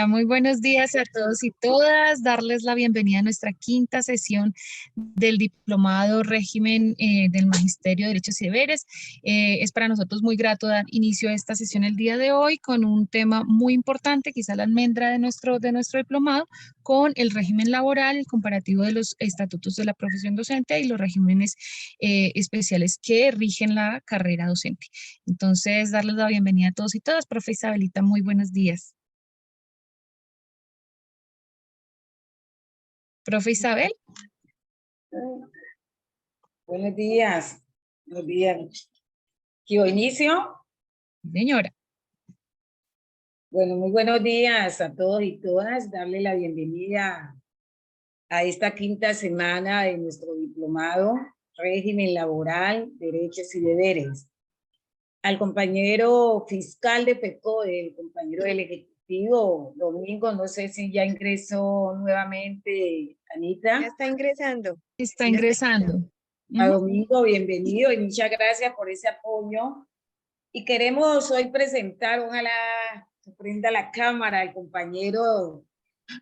Muy buenos días a todos y todas. Darles la bienvenida a nuestra quinta sesión del Diplomado Régimen del Magisterio de Derechos y Deberes. Es para nosotros muy grato dar inicio a esta sesión el día de hoy con un tema muy importante, quizá la almendra de nuestro diplomado, con el régimen laboral, el comparativo de los estatutos de la profesión docente y los regímenes especiales que rigen la carrera docente. Entonces, darles la bienvenida a todos y todas. Profe Isabelita, muy buenos días. Profe Isabel. Buenos días. Buenos días. ¿Quiero inicio? Señora. Bueno, muy buenos días a todos y todas. Darle la bienvenida a esta quinta semana de nuestro diplomado Régimen Laboral, Derechos y Deberes. Al compañero fiscal de PECODE, el compañero del Ejecutivo, Domingo, no sé si ya ingresó nuevamente, Anita. Ya está ingresando. Está ingresando. A Domingo, bienvenido y muchas gracias por ese apoyo. Y queremos hoy presentar, ojalá se prenda la cámara, al compañero,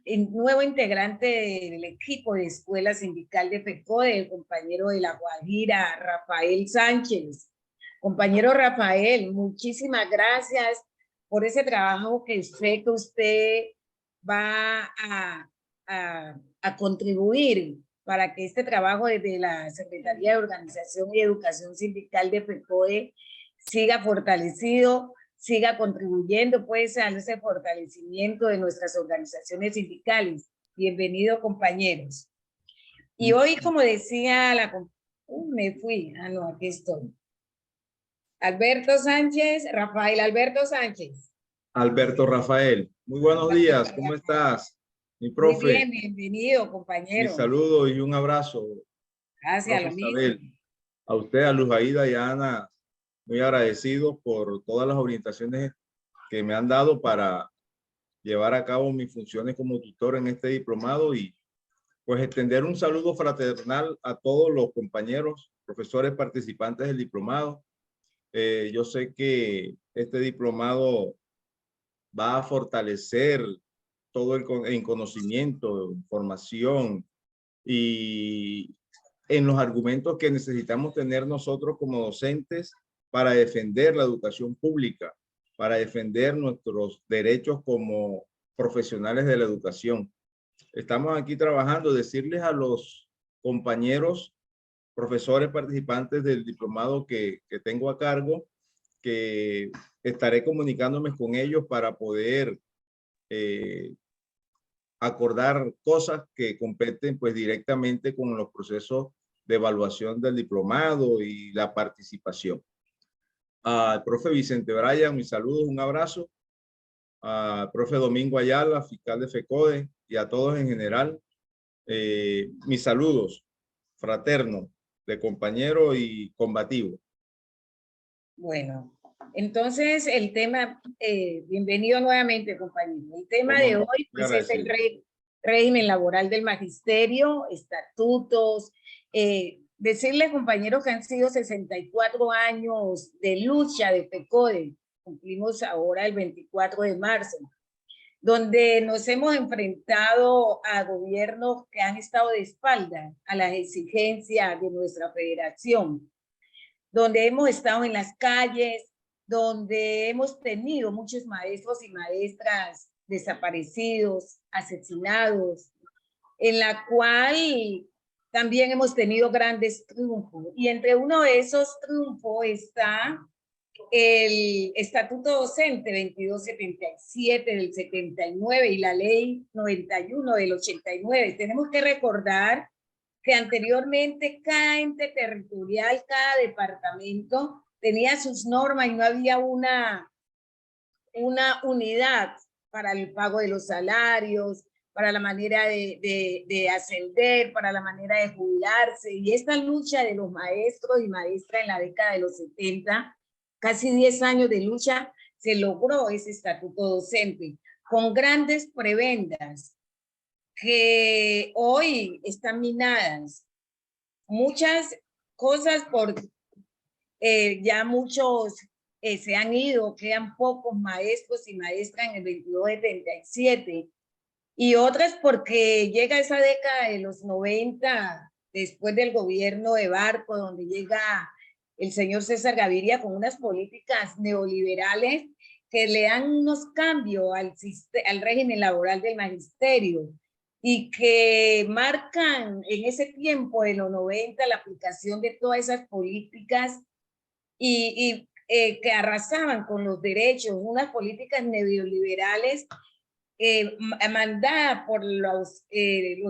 el nuevo integrante del equipo de escuela sindical de PECODE, el compañero de La Guajira, Rafael Sánchez. Compañero Rafael, muchísimas gracias por ese trabajo que usted va a contribuir para que este trabajo desde la Secretaría de Organización y Educación Sindical de PECODE siga fortalecido, siga contribuyendo pues a ese fortalecimiento de nuestras organizaciones sindicales. Bienvenido, compañeros. Y hoy, como decía me fui, no, aquí estoy. Alberto Sánchez, Rafael Alberto Sánchez. Alberto Rafael, muy buenos días, ¿cómo estás? Mi profe. Muy bien, bienvenido, compañero. Mi saludo y un abrazo. Gracias, lo mismo. A usted, a Luz Aida y a Ana, muy agradecido por todas las orientaciones que me han dado para llevar a cabo mis funciones como tutor en este diplomado y pues extender un saludo fraternal a todos los compañeros, profesores participantes del diplomado. Yo sé que este diplomado va a fortalecer todo el conocimiento, información y en los argumentos que necesitamos tener nosotros como docentes para defender la educación pública, para defender nuestros derechos como profesionales de la educación. Estamos aquí trabajando, decirles a los compañeros, profesores participantes del diplomado que tengo a cargo, que estaré comunicándome con ellos para poder acordar cosas que competen pues directamente con los procesos de evaluación del diplomado y la participación. Al profe Vicente Bryan, mis saludos, un abrazo. Al profe Domingo Ayala, fiscal de FECODE, y a todos en general, mis saludos fraternos de compañero y combativo. Bueno, entonces el tema, bienvenido nuevamente, compañero. El tema de hoy pues, es el régimen laboral del magisterio, estatutos. Decirles, compañeros, que han sido 64 años de lucha de PECODE. Cumplimos ahora el 24 de marzo, donde nos hemos enfrentado a gobiernos que han estado de espalda a las exigencias de nuestra federación, donde hemos estado en las calles, donde hemos tenido muchos maestros y maestras desaparecidos, asesinados, en la cual también hemos tenido grandes triunfos. Y entre uno de esos triunfos está el Estatuto Docente 2277 del 79 y la Ley 91 del 89. Tenemos que recordar que anteriormente cada ente territorial, cada departamento tenía sus normas y no había una unidad para el pago de los salarios, para la manera de ascender, para la manera de jubilarse. Y esta lucha de los maestros y maestras en la década de los 70, casi 10 años de lucha, se logró ese estatuto docente con grandes prebendas que hoy están minadas. Muchas cosas por ya muchos se han ido, quedan pocos maestros y maestras en el 2277, y otras porque llega esa década de los 90, después del gobierno de Barco, donde llega el señor César Gaviria con unas políticas neoliberales que le dan unos cambios al régimen laboral del magisterio y que marcan en ese tiempo de los 90 la aplicación de todas esas políticas y que arrasaban con los derechos, unas políticas neoliberales mandada por los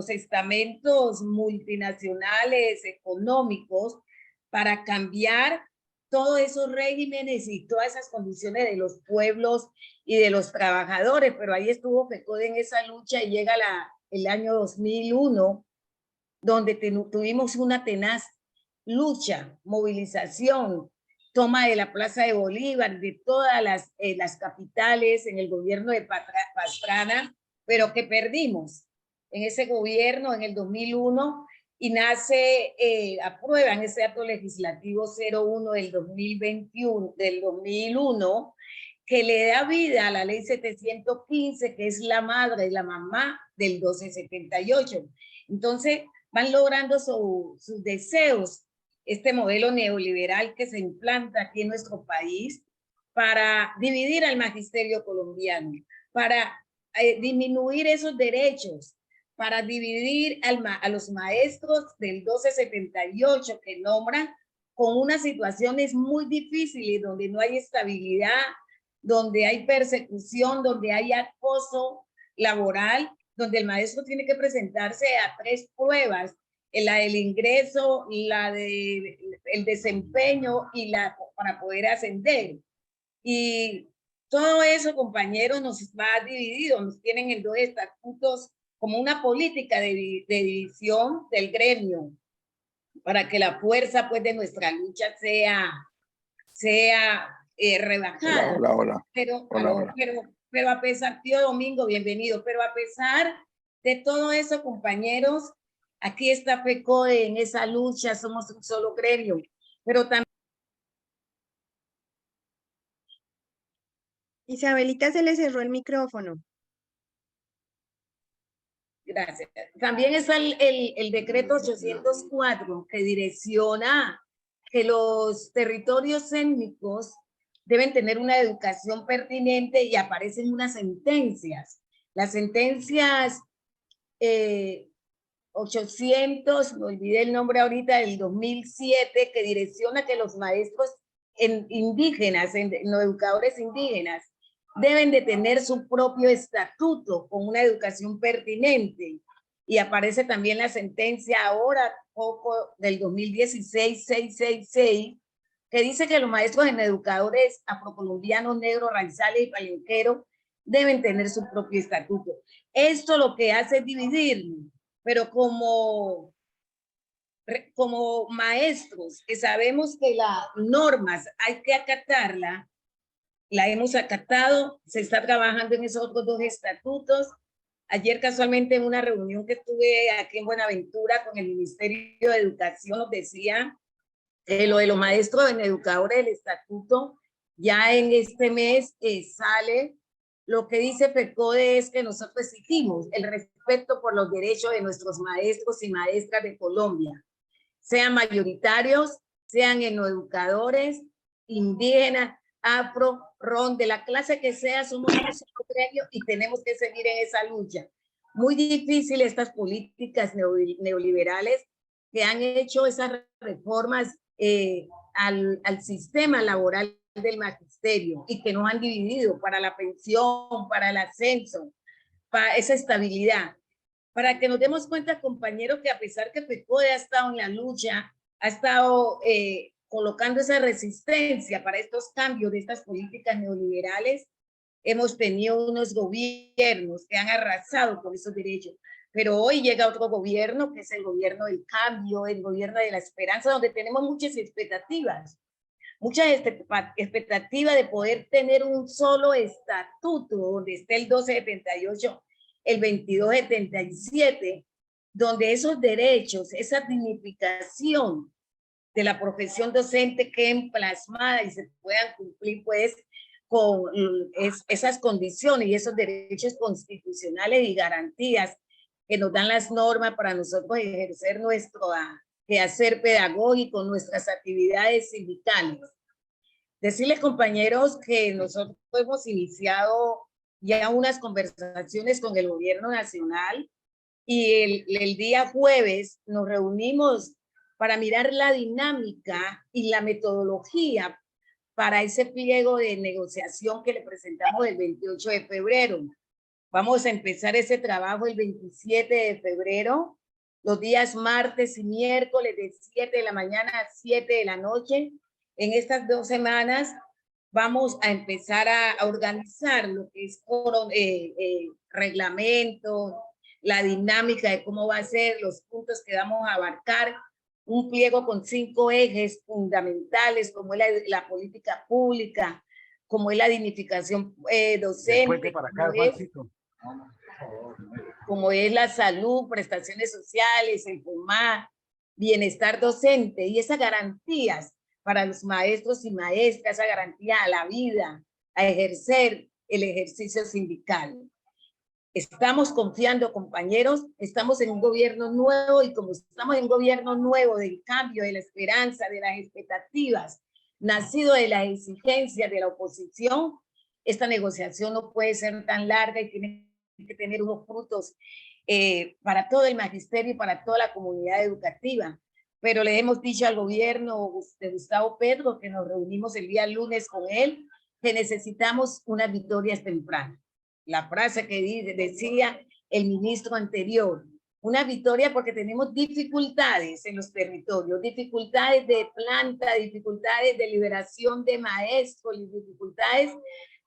estamentos multinacionales económicos para cambiar todos esos regímenes y todas esas condiciones de los pueblos y de los trabajadores. Pero ahí estuvo FECODE en esa lucha y llega el año 2001, donde tuvimos una tenaz lucha, movilización, toma de la Plaza de Bolívar, de todas las capitales en el gobierno de Pastrana, pero que perdimos en ese gobierno en el 2001 y nace, aprueban ese acto legislativo 01 del 2021, del 2001, que le da vida a la ley 715, que es la madre y la mamá del 1278. Entonces, van logrando sus deseos, este modelo neoliberal que se implanta aquí en nuestro país para dividir al magisterio colombiano, para disminuir esos derechos, para dividir a los maestros del 1278 que nombran con unas situaciones muy difíciles donde no hay estabilidad, donde hay persecución, donde hay acoso laboral, donde el maestro tiene que presentarse a 3 pruebas, la del ingreso, la del desempeño y la para poder ascender. Y todo eso, compañeros, nos va dividido, nos tienen en 2 estatutos como una política de división del gremio para que la fuerza pues de nuestra lucha sea rebajada. Hola. Pero a pesar, tío Domingo, bienvenido, pero a pesar de todo eso, compañeros, aquí está FECODE en esa lucha, somos un solo gremio, pero también... Isabelita, se le cerró el micrófono. Gracias. También está el decreto 804 que direcciona que los territorios étnicos deben tener una educación pertinente y aparecen unas sentencias. Las sentencias 800, me olvidé el nombre ahorita, del 2007, que direcciona que los maestros indígenas, los educadores indígenas, deben de tener su propio estatuto con una educación pertinente. Y aparece también la sentencia ahora, poco del 2016, 666, que dice que los maestros en educadores afrocolombianos, negros, raizales y palenqueros deben tener su propio estatuto. Esto lo que hace es dividir, pero como maestros que sabemos que las normas hay que acatarla, la hemos acatado, se está trabajando en esos otros 2 estatutos. Ayer casualmente en una reunión que estuve aquí en Buenaventura con el Ministerio de Educación nos decía lo de los maestros en educadores del estatuto, ya en este mes sale. Lo que dice FECODE es que nosotros exigimos el respeto por los derechos de nuestros maestros y maestras de Colombia, sean mayoritarios, sean educadores, indígenas, afro, ron, de la clase que sea, somos un solo gremio y tenemos que seguir en esa lucha. Muy difícil estas políticas neoliberales que han hecho esas reformas al sistema laboral del magisterio y que nos han dividido para la pensión, para el ascenso, para esa estabilidad. Para que nos demos cuenta, compañeros, que a pesar que FECODE ha estado en la lucha, ha estado colocando esa resistencia para estos cambios de estas políticas neoliberales, hemos tenido unos gobiernos que han arrasado con esos derechos. Pero hoy llega otro gobierno, que es el gobierno del cambio, el gobierno de la esperanza, donde tenemos muchas expectativas de poder tener un solo estatuto, donde esté el 1278, el 2277, donde esos derechos, esa dignificación de la profesión docente queden plasmadas y se puedan cumplir pues con esas condiciones y esos derechos constitucionales y garantías que nos dan las normas para nosotros ejercer nuestro quehacer pedagógico, nuestras actividades sindicales. Decirles, compañeros, que nosotros hemos iniciado ya unas conversaciones con el gobierno nacional y el día jueves nos reunimos para mirar la dinámica y la metodología para ese pliego de negociación que le presentamos el 28 de febrero. Vamos a empezar ese trabajo el 27 de febrero, los días martes y miércoles de 7 de la mañana a 7 de la noche. En estas 2 semanas vamos a empezar a organizar lo que es reglamento, la dinámica de cómo va a ser, los puntos que vamos a abarcar, un pliego con 5 ejes fundamentales, como es la política pública, como es la dignificación docente, como es la salud, prestaciones sociales, el FOMA, bienestar docente y esas garantías para los maestros y maestras, esa garantía a la vida, a ejercer el ejercicio sindical. Estamos confiando, compañeros, estamos en un gobierno nuevo y como estamos en un gobierno nuevo del cambio, de la esperanza, de las expectativas, nacido de las exigencias de la oposición, esta negociación no puede ser tan larga y tiene que tener unos frutos para todo el magisterio y para toda la comunidad educativa. Pero le hemos dicho al gobierno de Gustavo Petro, que nos reunimos el día lunes con él, que necesitamos unas victorias tempranas. La frase que decía el ministro anterior, una victoria porque tenemos dificultades en los territorios, dificultades de planta, dificultades de liberación de maestros, dificultades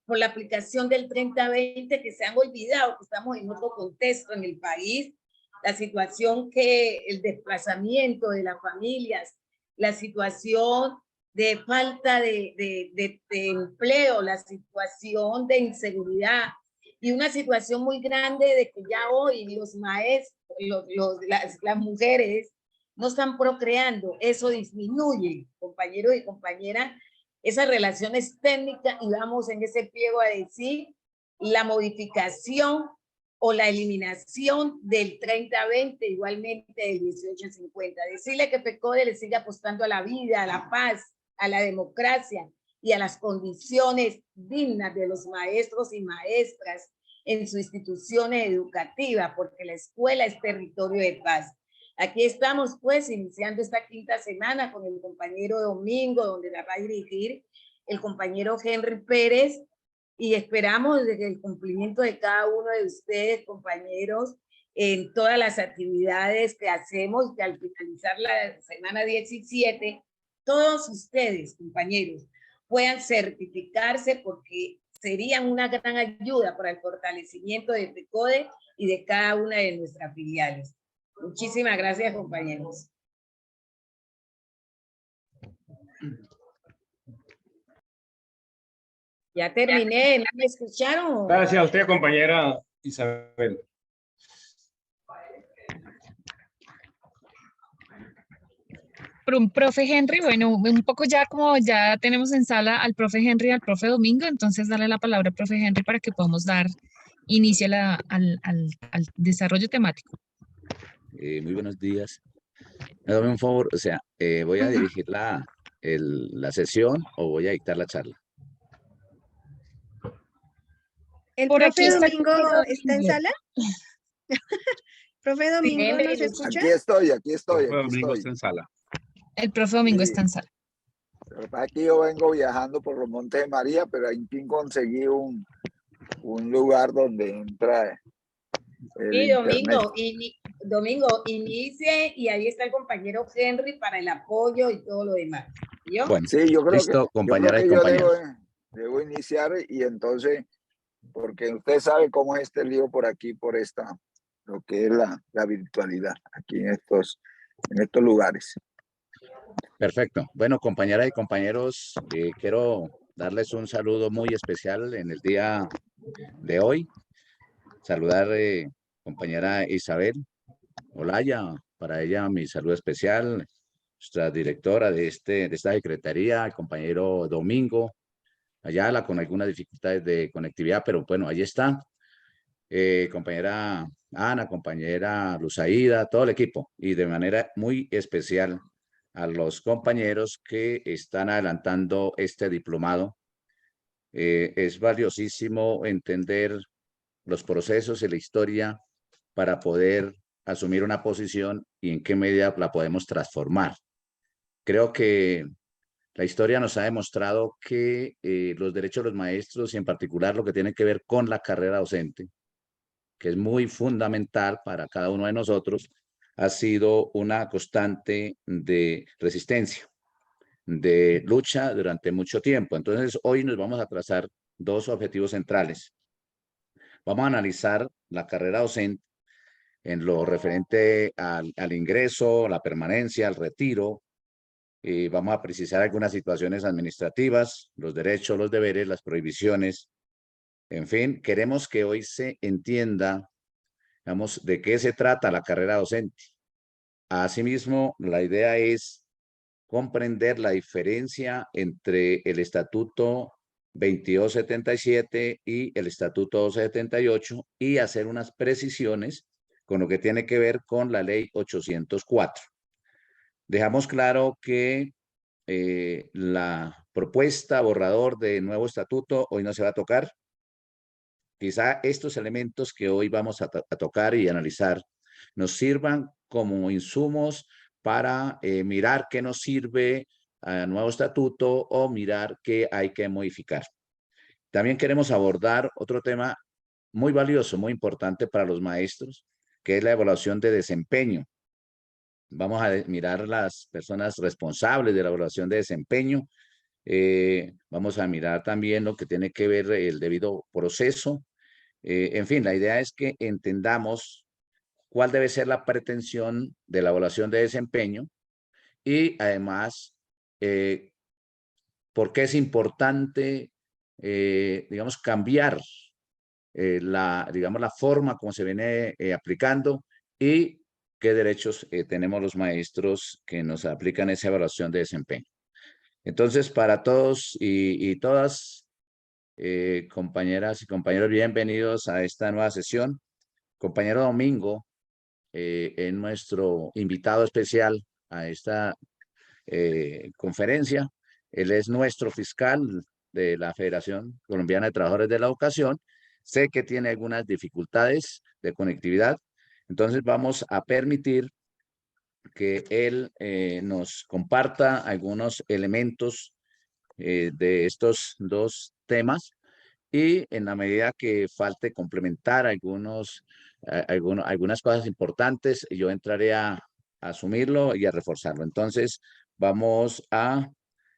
por la aplicación del 30-20 que se han olvidado, que estamos en otro contexto en el país, la situación que el desplazamiento de las familias, la situación de falta de empleo, la situación de inseguridad y una situación muy grande de que ya hoy los maestros, las mujeres no están procreando. Eso disminuye, compañeros y compañeras, esas relaciones técnicas y vamos en ese pliego a decir la modificación o la eliminación del 30-20, igualmente del 18-50. Decirle que FECODE le sigue apostando a la vida, a la paz, a la democracia y a las condiciones dignas de los maestros y maestras en sus instituciones educativas, porque la escuela es territorio de paz. Aquí estamos pues iniciando esta quinta semana con el compañero Domingo, donde la va a dirigir el compañero Henry Pérez, y esperamos desde el cumplimiento de cada uno de ustedes, compañeros, en todas las actividades que hacemos, que al finalizar la semana 17, todos ustedes, compañeros, puedan certificarse porque serían una gran ayuda para el fortalecimiento de FECODE y de cada una de nuestras filiales. Muchísimas gracias, compañeros. Ya terminé, ¿no me escucharon? Gracias a usted, compañera Isabel. Profe Henry, bueno, un poco ya como ya tenemos en sala al profe Henry y al profe Domingo, entonces darle la palabra al profe Henry para que podamos dar inicio al desarrollo temático. Muy buenos días. Dame un favor, o sea, ¿voy a dirigir la sesión o voy a dictar la charla? ¿El Por aquí profe está Domingo está en sala? ¿Profe Domingo nos escucha? Aquí estoy. Domingo está en sala. El profe Domingo Sí. está en sala. Aquí yo vengo viajando por los Montes de María, pero ahí conseguí un lugar donde entra el Sí, Domingo, internet. Domingo, inicie y ahí está el compañero Henry para el apoyo y todo lo demás. ¿Yo? Bueno, Sí, yo creo listo, compañeras y yo compañeros. debo iniciar y entonces, porque usted sabe cómo es este lío por aquí, por lo que es la virtualidad aquí en estos lugares. Perfecto. Bueno, compañeras y compañeros, quiero darles un saludo muy especial en el día de hoy. Saludar compañera Isabel Olaya, para ella mi saludo especial, nuestra directora de esta secretaría, el compañero Domingo Ayala, con algunas dificultades de conectividad, pero bueno, ahí está. Compañera Ana, compañera Luzaida, todo el equipo, y de manera muy especial a los compañeros que están adelantando este diplomado. Es valiosísimo entender los procesos y la historia para poder asumir una posición y en qué medida la podemos transformar. Creo que la historia nos ha demostrado que los derechos de los maestros y en particular lo que tiene que ver con la carrera docente, que es muy fundamental para cada uno de nosotros, ha sido una constante de resistencia, de lucha durante mucho tiempo. Entonces, hoy nos vamos a trazar dos objetivos centrales. Vamos a analizar la carrera docente en lo referente al ingreso, la permanencia, al retiro. Vamos a precisar algunas situaciones administrativas, los derechos, los deberes, las prohibiciones. En fin, queremos que hoy se entienda, digamos, de qué se trata la carrera docente. Asimismo, la idea es comprender la diferencia entre el Estatuto 2277 y el Estatuto 1278 y hacer unas precisiones con lo que tiene que ver con la Ley 804. Dejamos claro que la propuesta borrador de nuevo estatuto hoy no se va a tocar. Quizá estos elementos que hoy vamos a tocar y analizar nos sirvan como insumos para mirar qué nos sirve al nuevo estatuto o mirar qué hay que modificar. También queremos abordar otro tema muy valioso, muy importante para los maestros, que es la evaluación de desempeño. Vamos a mirar las personas responsables de la evaluación de desempeño. Vamos a mirar también lo que tiene que ver el debido proceso. En fin, la idea es que entendamos cuál debe ser la pretensión de la evaluación de desempeño y además por qué es importante, digamos, cambiar la forma como se viene aplicando y qué derechos tenemos los maestros que nos aplican esa evaluación de desempeño. Entonces, para todos y todas, compañeras y compañeros, bienvenidos a esta nueva sesión. Compañero Domingo es nuestro invitado especial a esta conferencia. Él es nuestro fiscal de la Federación Colombiana de Trabajadores de la Educación. Sé que tiene algunas dificultades de conectividad, entonces vamos a permitir que él nos comparta algunos elementos de estos dos temas y en la medida que falte complementar algunas cosas importantes, yo entraré a asumirlo y a reforzarlo. Entonces, vamos a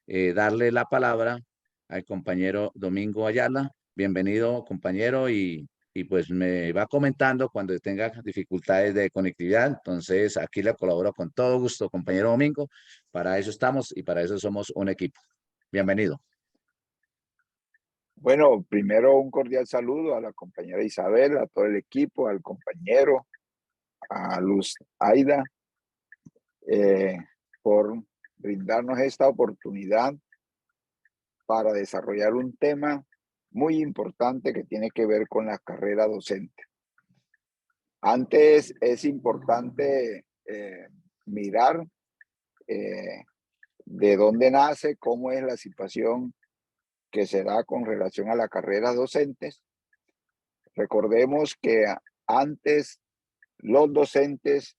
darle la palabra al compañero Domingo Ayala. Bienvenido, compañero, y pues me va comentando cuando tenga dificultades de conectividad. Entonces, aquí le colaboro con todo gusto, compañero Domingo. Para eso estamos y para eso somos un equipo. Bienvenido. Bueno, primero un cordial saludo a la compañera Isabel, a todo el equipo, al compañero, a Luz Aida, por brindarnos esta oportunidad para desarrollar un tema muy importante que tiene que ver con la carrera docente. Antes es importante mirar de dónde nace, cómo es la situación que se da con relación a las carreras docentes. Recordemos que antes los docentes,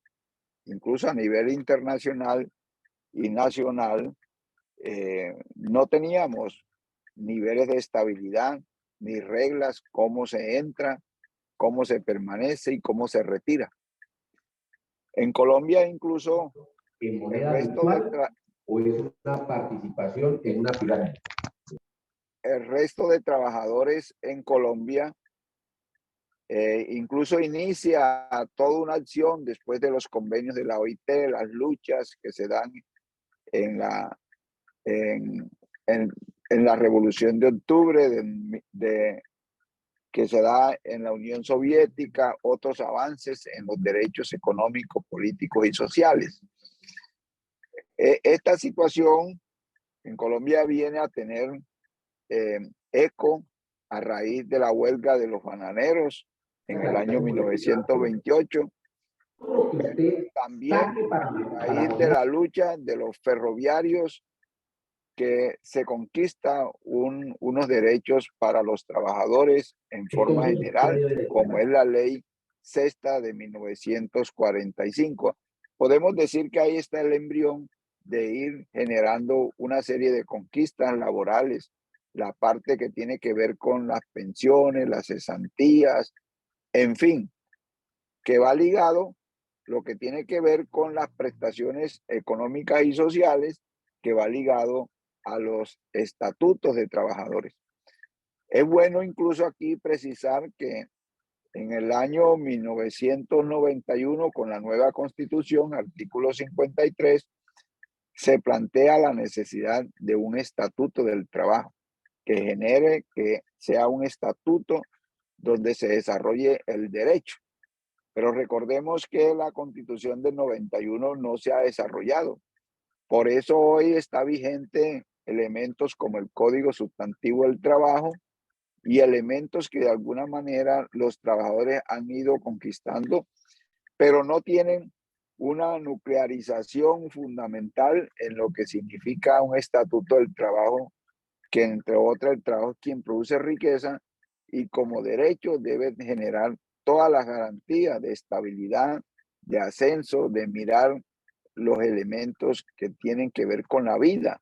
incluso a nivel internacional y nacional, no teníamos niveles de estabilidad ni reglas, cómo se entra, cómo se permanece y cómo se retira. En Colombia incluso en moneda virtual o es una participación en una pirámide. El resto de trabajadores en Colombia incluso inicia toda una acción después de los convenios de la OIT, las luchas que se dan en la Revolución de Octubre, que se da en la Unión Soviética, otros avances en los derechos económicos, políticos y sociales. Esta situación en Colombia viene a tener eco a raíz de la huelga de los bananeros en el año 1928. También a raíz de la lucha de los ferroviarios, que se conquista unos derechos para los trabajadores en forma general, como es la ley sexta de 1945. Podemos decir que ahí está el embrión de ir generando una serie de conquistas laborales, la parte que tiene que ver con las pensiones, las cesantías, en fin, que va ligado lo que tiene que ver con las prestaciones económicas y sociales, que va ligado a los estatutos de trabajadores. Es bueno incluso aquí precisar que en el año 1991, con la nueva Constitución, artículo 53, se plantea la necesidad de un estatuto del trabajo que genere, que sea un estatuto donde se desarrolle el derecho. Pero recordemos que la Constitución del 91 no se ha desarrollado. Por eso hoy está vigente elementos como el Código Sustantivo del Trabajo y elementos que de alguna manera los trabajadores han ido conquistando, pero no tienen una nuclearización fundamental en lo que significa un estatuto del trabajo, que entre otras el trabajo es quien produce riqueza y como derecho debe generar todas las garantías de estabilidad, de ascenso, de mirar los elementos que tienen que ver con la vida.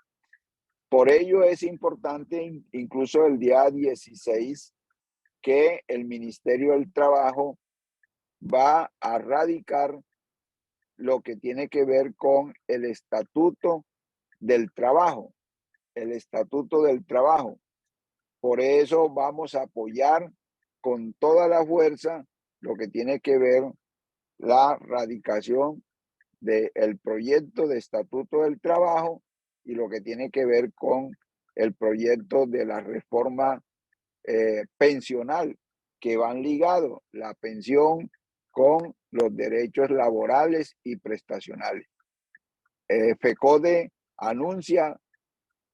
Por ello es importante, incluso el día 16, que el Ministerio del Trabajo va a radicar lo que tiene que ver con el Estatuto del Trabajo, el Estatuto del Trabajo. Por eso vamos a apoyar con toda la fuerza lo que tiene que ver la radicación del proyecto de Estatuto del Trabajo y lo que tiene que ver con el proyecto de la reforma pensional, que van ligados la pensión con los derechos laborales y prestacionales. FECODE anuncia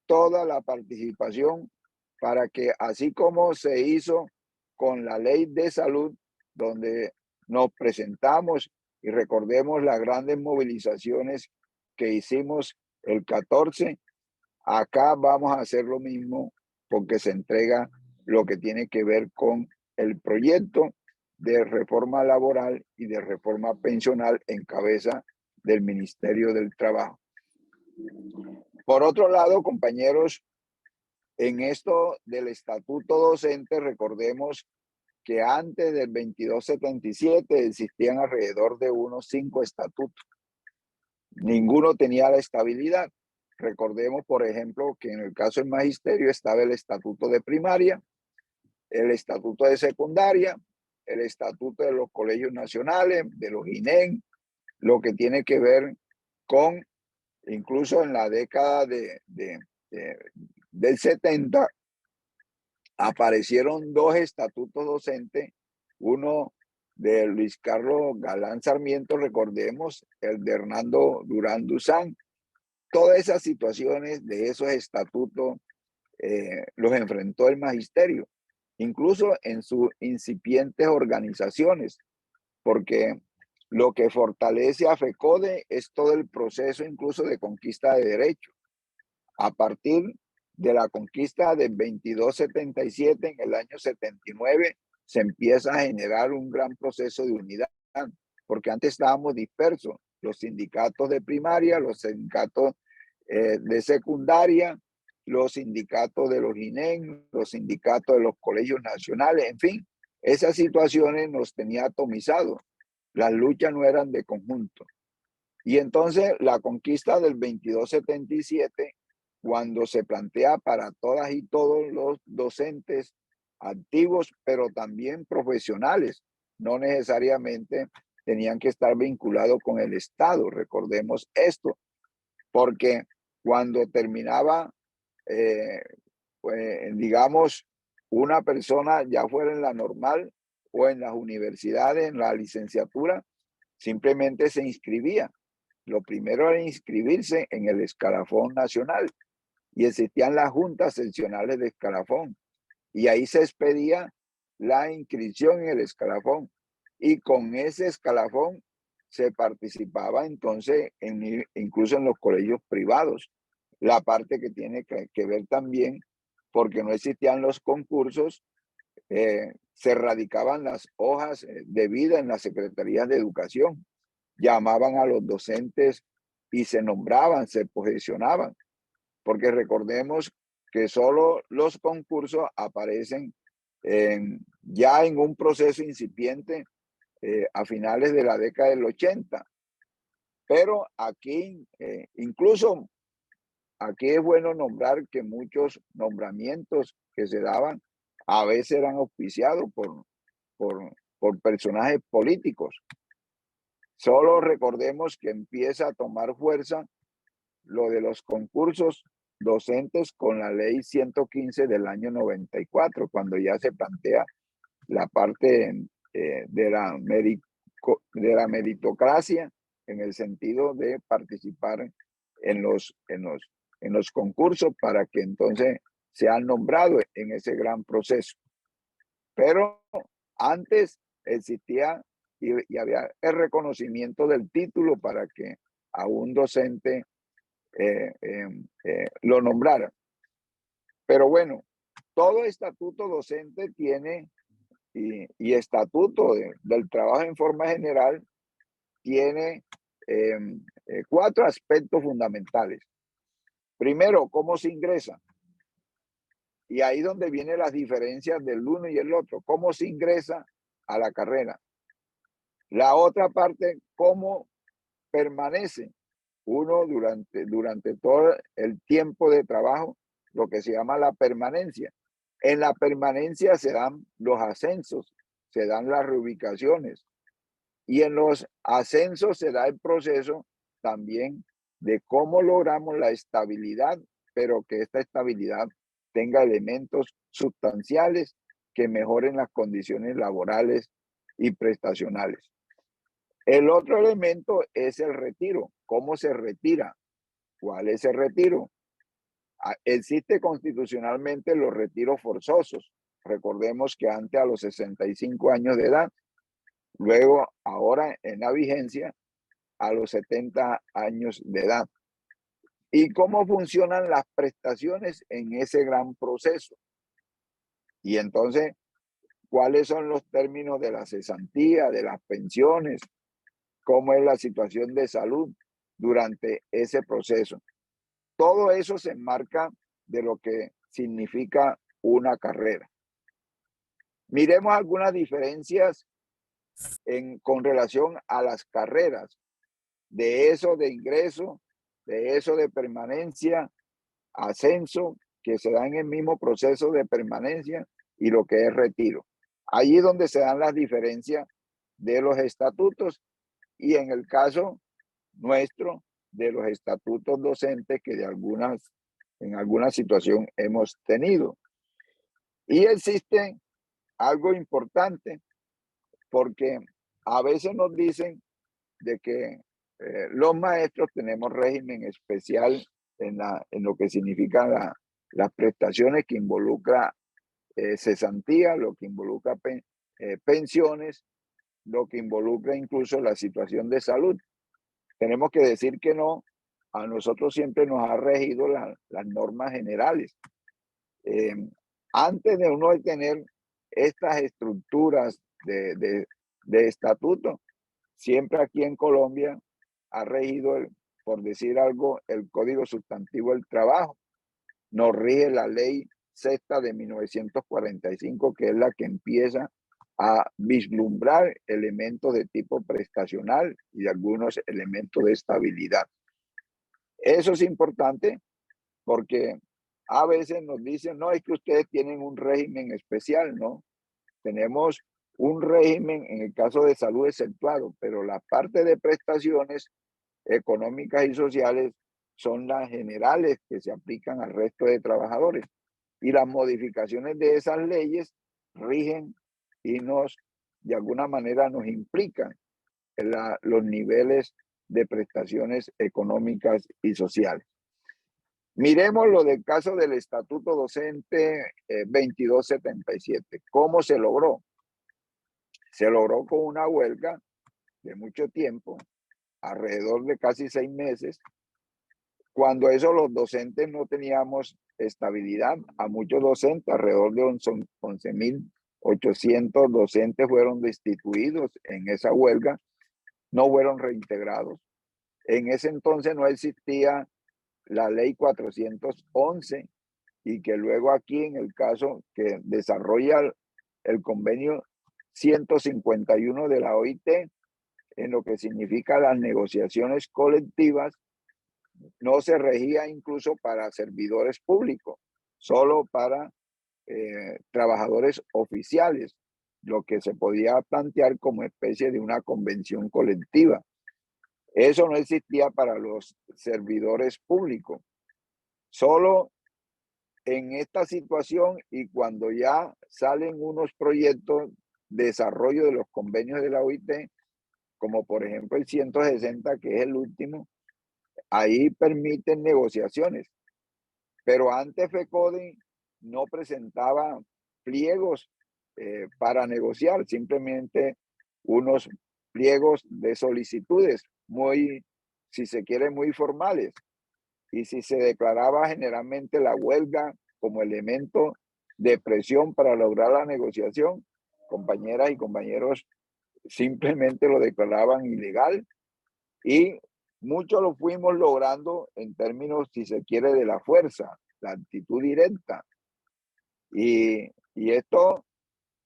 toda la participación para que, así como se hizo con la ley de salud, donde nos presentamos y recordemos las grandes movilizaciones que hicimos el 14, acá vamos a hacer lo mismo porque se entrega lo que tiene que ver con el proyecto de reforma laboral y de reforma pensional en cabeza del Ministerio del Trabajo. Por otro lado, compañeros, en esto del estatuto docente, recordemos que antes del 2277 existían alrededor de unos 5 estatutos. Ninguno tenía la estabilidad. Recordemos, por ejemplo, que en el caso del magisterio estaba el estatuto de primaria, el estatuto de secundaria, el estatuto de los colegios nacionales, de los INEN, lo que tiene que ver con, incluso en la década del 70, aparecieron 2 estatutos docentes, uno de Luis Carlos Galán Sarmiento, recordemos, el de Hernando Durán Duzán. Todas esas situaciones de esos estatutos los enfrentó el magisterio, incluso en sus incipientes organizaciones, porque lo que fortalece a FECODE es todo el proceso incluso de conquista de derechos. A partir de la conquista del 2277, en el año 79, se empieza a generar un gran proceso de unidad, porque antes estábamos dispersos, los sindicatos de primaria, los sindicatos de secundaria, los sindicatos de los INEN, los sindicatos de los colegios nacionales, en fin, esas situaciones nos tenía atomizados, las luchas no eran de conjunto. Y entonces la conquista del 2277, cuando se plantea para todas y todos los docentes activos, pero también profesionales, no necesariamente tenían que estar vinculados con el Estado. Recordemos esto, porque cuando terminaba, pues, digamos, una persona ya fuera en la normal o en las universidades, en la licenciatura, simplemente se inscribía. Lo primero era inscribirse en el escalafón nacional y existían las juntas seccionales de escalafón y ahí se expedía la inscripción en el escalafón y con ese escalafón se participaba entonces incluso en los colegios privados. La parte que tiene que ver también, porque no existían los concursos, se radicaban las hojas de vida en las secretarías de educación, llamaban a los docentes y se nombraban, se posicionaban, porque recordemos que solo los concursos aparecen ya en un proceso incipiente a finales de la década del 80. Pero aquí, incluso aquí es bueno nombrar que muchos nombramientos que se daban a veces eran auspiciados por personajes políticos. Solo recordemos que empieza a tomar fuerza lo de los concursos docentes con la ley 115 del año 94, cuando ya se plantea la parte de la meritocracia en el sentido de participar en los concursos para que entonces sean nombrados en ese gran proceso. Pero antes existía y había el reconocimiento del título para que a un docente lo nombrara. Pero bueno, todo estatuto docente tiene y estatuto del trabajo en forma general tiene 4 aspectos fundamentales. Primero, cómo se ingresa. Y ahí donde vienen las diferencias del uno y el otro. Cómo se ingresa a la carrera. La otra parte, cómo permanece uno durante todo el tiempo de trabajo, lo que se llama la permanencia. En la permanencia se dan los ascensos, se dan las reubicaciones. Y en los ascensos se da el proceso también de cómo logramos la estabilidad, pero que esta estabilidad tenga elementos sustanciales que mejoren las condiciones laborales y prestacionales. El otro elemento es el retiro. ¿Cómo se retira? ¿Cuál es el retiro? Existe constitucionalmente los retiros forzosos. Recordemos que antes a los 65 años de edad, luego ahora en la vigencia a los 70 años de edad. ¿Y cómo funcionan las prestaciones en ese gran proceso? Y entonces, ¿cuáles son los términos de la cesantía, de las pensiones? ¿Cómo es la situación de salud durante ese proceso? Todo eso se enmarca de lo que significa una carrera. Miremos algunas diferencias con relación a las carreras, de eso de ingreso, de eso de permanencia, ascenso, que se da en el mismo proceso de permanencia y lo que es retiro. Allí es donde se dan las diferencias de los estatutos y en el caso nuestro de los estatutos docentes que en alguna situación hemos tenido. Y existe algo importante porque a veces nos dicen de que los maestros tenemos régimen especial en lo que significa las prestaciones que involucra cesantía, lo que involucra pensiones, lo que involucra incluso la situación de salud. Tenemos que decir que no, a nosotros siempre nos ha regido las normas generales. Antes de uno tener estas estructuras de estatuto, siempre aquí en Colombia ha regido, por decir algo, el Código Sustantivo del Trabajo. Nos rige la Ley Sexta de 1945, que es la que empieza a vislumbrar elementos de tipo prestacional y algunos elementos de estabilidad. Eso es importante porque a veces nos dicen, no, es que ustedes tienen un régimen especial, ¿no? Tenemos un régimen en el caso de salud exceptuado, pero la parte de prestaciones económicas y sociales son las generales que se aplican al resto de trabajadores. Y las modificaciones de esas leyes rigen y de alguna manera nos implican los niveles de prestaciones económicas y sociales. Miremos lo del caso del Estatuto Docente 2277. ¿Cómo se logró? Se logró con una huelga de mucho tiempo, alrededor de casi 6 meses, cuando eso los docentes no teníamos estabilidad. A muchos docentes, alrededor de 11.800 docentes fueron destituidos en esa huelga, no fueron reintegrados. En ese entonces no existía la ley 411 y que luego aquí en el caso que desarrolla el convenio 151 de la OIT, en lo que significa las negociaciones colectivas, no se regía incluso para servidores públicos, solo para trabajadores oficiales, lo que se podía plantear como especie de una convención colectiva. Eso no existía para los servidores públicos. Solo en esta situación y cuando ya salen unos proyectos de desarrollo de los convenios de la OIT, como por ejemplo el 160, que es el último, ahí permiten negociaciones. Pero antes FECODE no presentaba pliegos para negociar, simplemente unos pliegos de solicitudes muy, si se quiere, muy formales. Y si se declaraba generalmente la huelga como elemento de presión para lograr la negociación, compañeras y compañeros simplemente lo declaraban ilegal y mucho lo fuimos logrando en términos, si se quiere, de la fuerza, la actitud directa. Y esto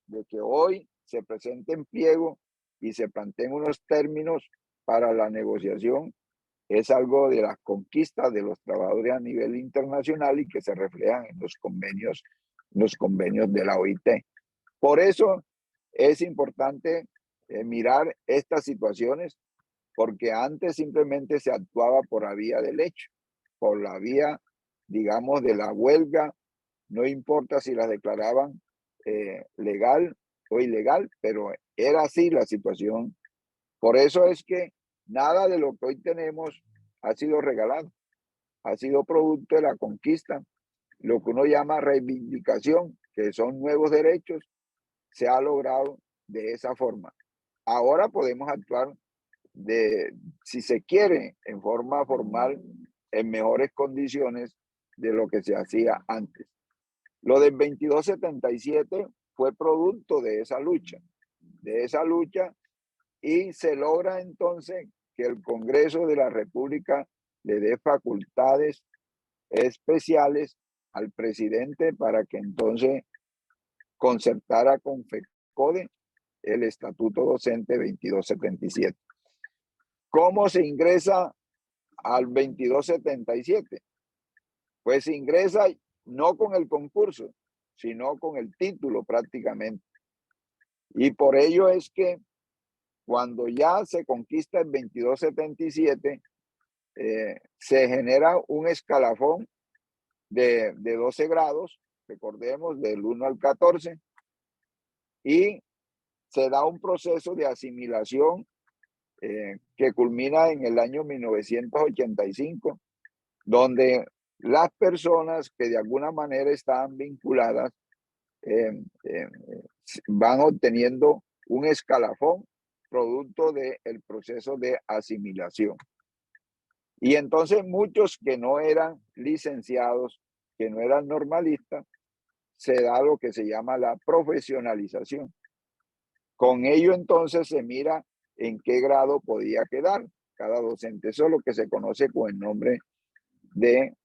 de que hoy se presente en pliego y se planteen unos términos para la negociación es algo de las conquistas de los trabajadores a nivel internacional y que se reflejan en los convenios de la OIT. Por eso es importante mirar estas situaciones, porque antes simplemente se actuaba por la vía del hecho, por la vía, digamos, de la huelga, no importa si las declaraban legal o ilegal, pero era así la situación. Por eso es que nada de lo que hoy tenemos ha sido regalado, ha sido producto de la conquista, lo que uno llama reivindicación, que son nuevos derechos, se ha logrado de esa forma. Ahora podemos actuar si se quiere, en forma formal, en mejores condiciones de lo que se hacía antes. Lo del 2277 fue producto de esa lucha, y se logra entonces que el Congreso de la República le dé facultades especiales al presidente para que entonces concertara con FECODE el Estatuto Docente 2277. ¿Cómo se ingresa al 2277? Pues se ingresa no con el concurso, sino con el título prácticamente. Y por ello es que cuando ya se conquista el 2277, se genera un escalafón de 12 grados, recordemos, del 1 al 14, y se da un proceso de asimilación que culmina en el año 1985, donde las personas que de alguna manera estaban vinculadas van obteniendo un escalafón producto del proceso de asimilación. Y entonces muchos que no eran licenciados, que no eran normalistas, se da lo que se llama la profesionalización. Con ello entonces se mira en qué grado podía quedar cada docente. Eso es lo que se conoce con el nombre de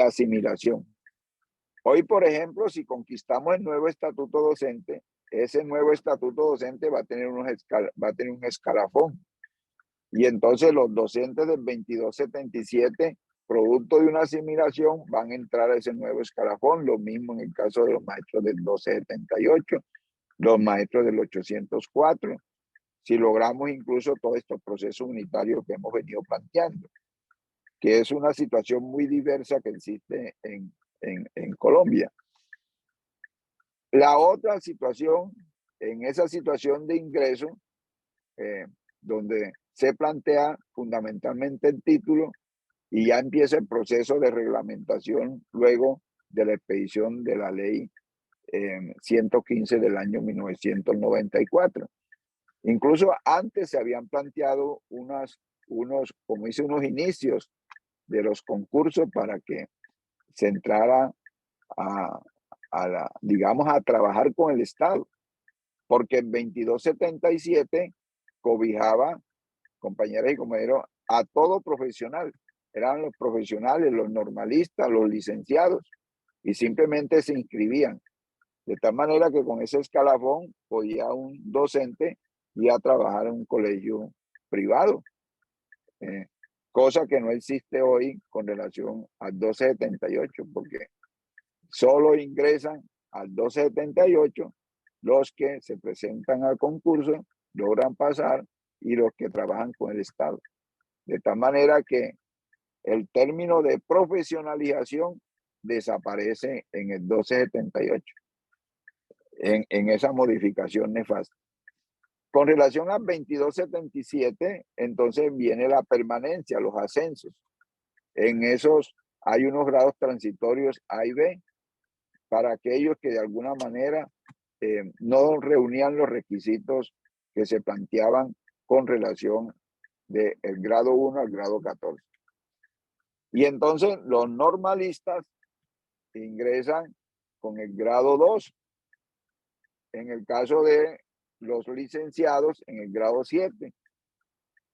asimilación. Hoy, por ejemplo, si conquistamos el nuevo estatuto docente, ese nuevo estatuto docente va a tener un escalafón. Y entonces los docentes del 2277, producto de una asimilación, van a entrar a ese nuevo escalafón. Lo mismo en el caso de los maestros del 1278, los maestros del 804. Si logramos incluso todos estos procesos unitarios que hemos venido planteando, que es una situación muy diversa que existe en Colombia. La otra situación, en esa situación de ingreso, donde se plantea fundamentalmente el título y ya empieza el proceso de reglamentación luego de la expedición de la ley 115 del año 1994. Incluso antes se habían planteado unos inicios de los concursos para que se entrara digamos, a trabajar con el Estado, porque el 2277 cobijaba, compañeras y compañeros, a todo profesional. Eran los profesionales, los normalistas, los licenciados, y simplemente se inscribían. De tal manera que con ese escalafón podía un docente ir a trabajar en un colegio privado, cosa que no existe hoy con relación al 1278, porque solo ingresan al 1278 los que se presentan al concurso, logran pasar, y los que trabajan con el Estado. De tal manera que el término de profesionalización desaparece en el 1278, en esa modificación nefasta. Con relación al 2277, entonces viene la permanencia, los ascensos. En esos hay unos grados transitorios A y B para aquellos que de alguna manera no reunían los requisitos que se planteaban con relación del grado 1 al grado 14. Y entonces los normalistas ingresan con el grado 2. En el caso de los licenciados, en el grado 7.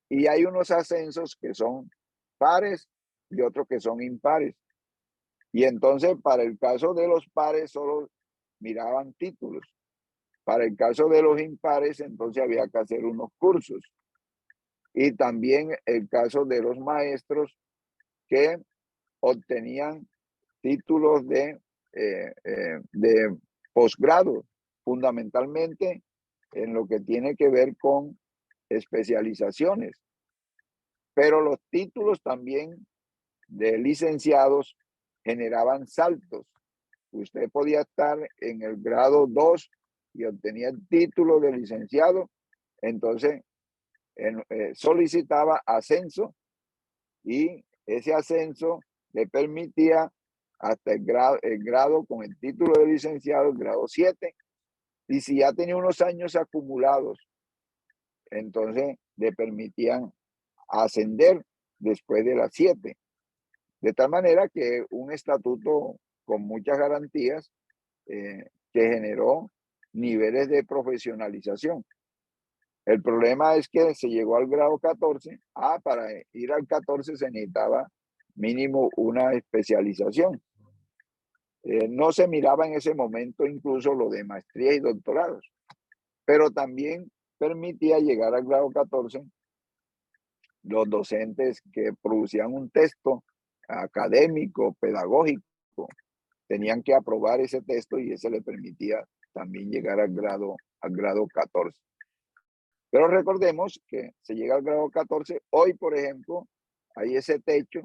Y hay unos ascensos que son pares y otros que son impares. Y entonces, para el caso de los pares, solo miraban títulos. Para el caso de los impares, entonces había que hacer unos cursos. Y también el caso de los maestros que obtenían títulos de posgrado, fundamentalmente en lo que tiene que ver con especializaciones. Pero los títulos también de licenciados generaban saltos. Usted podía estar en el grado 2 y obtenía el título de licenciado, entonces solicitaba ascenso, y ese ascenso le permitía hasta el grado con el título de licenciado, el grado 7, y si ya tenía unos años acumulados, entonces le permitían ascender después de las 7. De tal manera que un estatuto con muchas garantías que generó niveles de profesionalización. El problema es que se llegó al grado 14. Para ir al 14 se necesitaba mínimo una especialización. No se miraba en ese momento incluso lo de maestría y doctorados, pero también permitía llegar al grado 14 los docentes que producían un texto académico, pedagógico, tenían que aprobar ese texto y ese le permitía también llegar al grado 14. Pero recordemos que se llega al grado 14. Hoy, por ejemplo, hay ese techo.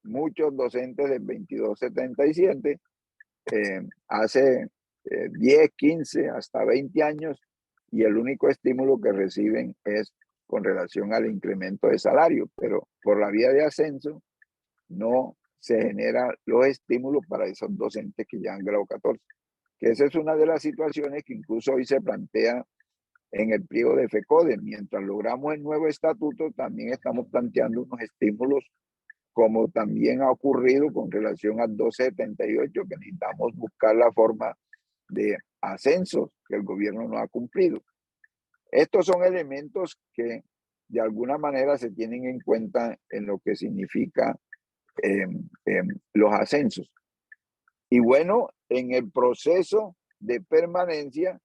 Muchos docentes del 2277 hace 10, 15, hasta 20 años, y el único estímulo que reciben es con relación al incremento de salario, pero por la vía de ascenso no se generan los estímulos para esos docentes que llegan al grado 14. Que esa es una de las situaciones que incluso hoy se plantea en el pliego de FECODE. Mientras logramos el nuevo estatuto, también estamos planteando unos estímulos, como también ha ocurrido con relación al 1278, que necesitamos buscar la forma de ascensos que el gobierno no ha cumplido. Estos son elementos que de alguna manera se tienen en cuenta en lo que significa los ascensos. Y bueno, en el proceso de permanencia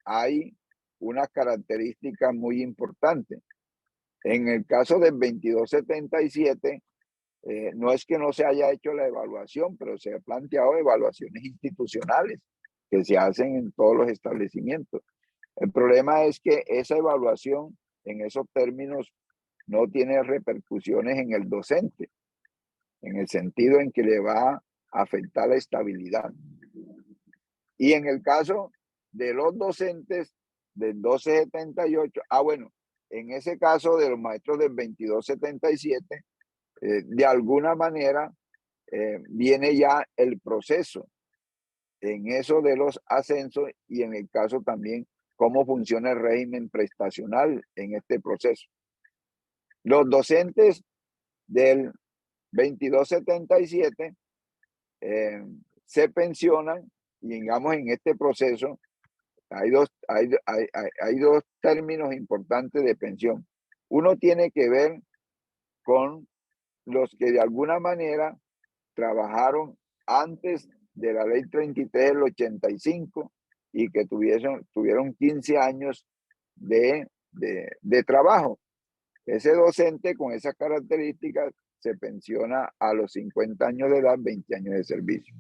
hay unas características muy importantes. En el caso del 2277, no es que no se haya hecho la evaluación, pero se han planteado evaluaciones institucionales que se hacen en todos los establecimientos. El problema es que esa evaluación en esos términos no tiene repercusiones en el docente, en el sentido en que le va a afectar la estabilidad. Y en el caso de los docentes del 1278, bueno, en ese caso de los maestros del 2277, de alguna manera viene ya el proceso en eso de los ascensos y en el caso también cómo funciona el régimen prestacional en este proceso. Los docentes del 2277 se pensionan y digamos en este proceso hay dos términos importantes de pensión. Uno tiene que ver con los que de alguna manera trabajaron antes de la ley 33 del 85 y que tuvieron 15 años de trabajo. Ese docente con esas características se pensiona a los 50 años de edad, 20 años de servicio.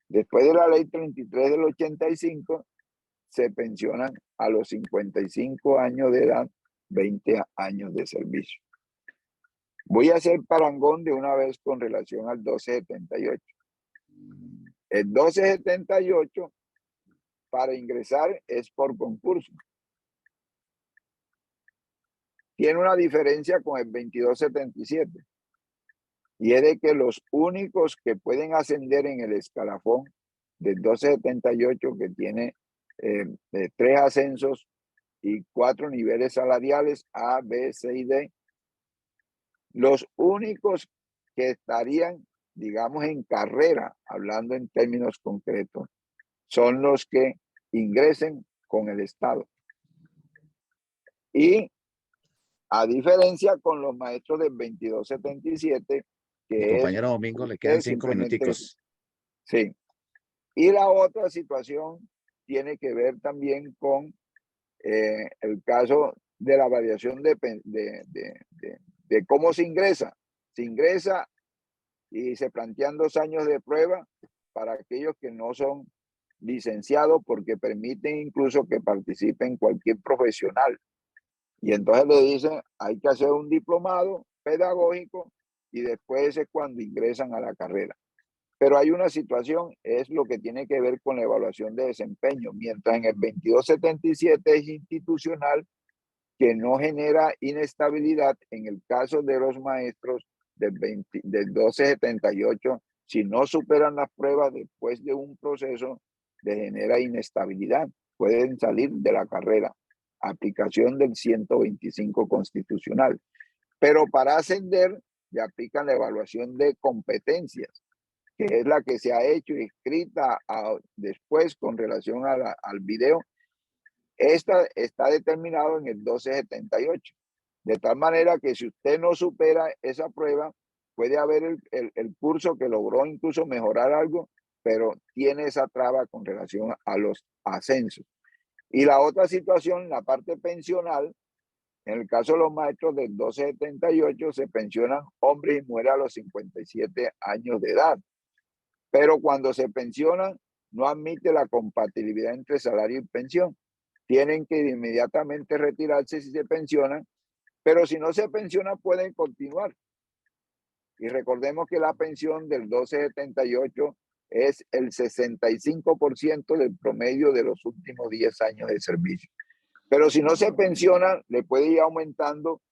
Después de la ley 33 del 85, se pensionan a los 55 años de edad, 20 años de servicio. Voy a hacer parangón de una vez con relación al 1278. El 1278, para ingresar, es por concurso. Tiene una diferencia con el 2277. Y es de que los únicos que pueden ascender en el escalafón del 1278, que tiene 3 ascensos y 4 niveles salariales, A, B, C y D, los únicos que estarían, digamos, en carrera, hablando en términos concretos, son los que ingresen con el Estado. Y a diferencia con los maestros del 2277, que compañero Domingo, le quedan 5 minuticos. Sí. Y la otra situación tiene que ver también con el caso de la variación de cómo se ingresa. Se ingresa y se plantean 2 años de prueba para aquellos que no son licenciados, porque permiten incluso que participen cualquier profesional. Y entonces le dicen, hay que hacer un diplomado pedagógico y después es cuando ingresan a la carrera. Pero hay una situación, es lo que tiene que ver con la evaluación de desempeño. Mientras en el 2277 es institucional, que no genera inestabilidad, en el caso de los maestros del 1278, si no superan las pruebas después de un proceso, les genera inestabilidad. Pueden salir de la carrera. Aplicación del 125 constitucional. Pero para ascender, le aplican la evaluación de competencias, que es la que se ha hecho y escrita después con relación al video. Esta está determinado en el 1278. De tal manera que si usted no supera esa prueba, puede haber el curso que logró incluso mejorar algo, pero tiene esa traba con relación a los ascensos. Y la otra situación, la parte pensional, en el caso de los maestros del 1278, se pensionan hombres y mujeres a los 57 años de edad. Pero cuando se pensionan, no admite la compatibilidad entre salario y pensión. Tienen que inmediatamente retirarse si se pensionan, pero si no se pensionan pueden continuar. Y recordemos que la pensión del 1278 es el 65% del promedio de los últimos 10 años de servicio. Pero si no se pensiona, le puede ir aumentando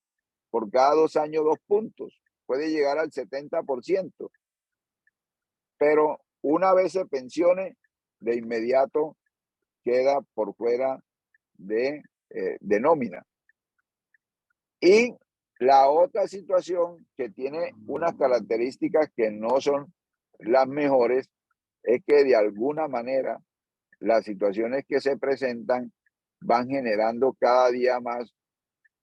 por cada 2 años 2 puntos. Puede llegar al 70%. Pero una vez se pensione, de inmediato queda por fuera de nómina. Y la otra situación que tiene unas características que no son las mejores es que de alguna manera las situaciones que se presentan van generando cada día más,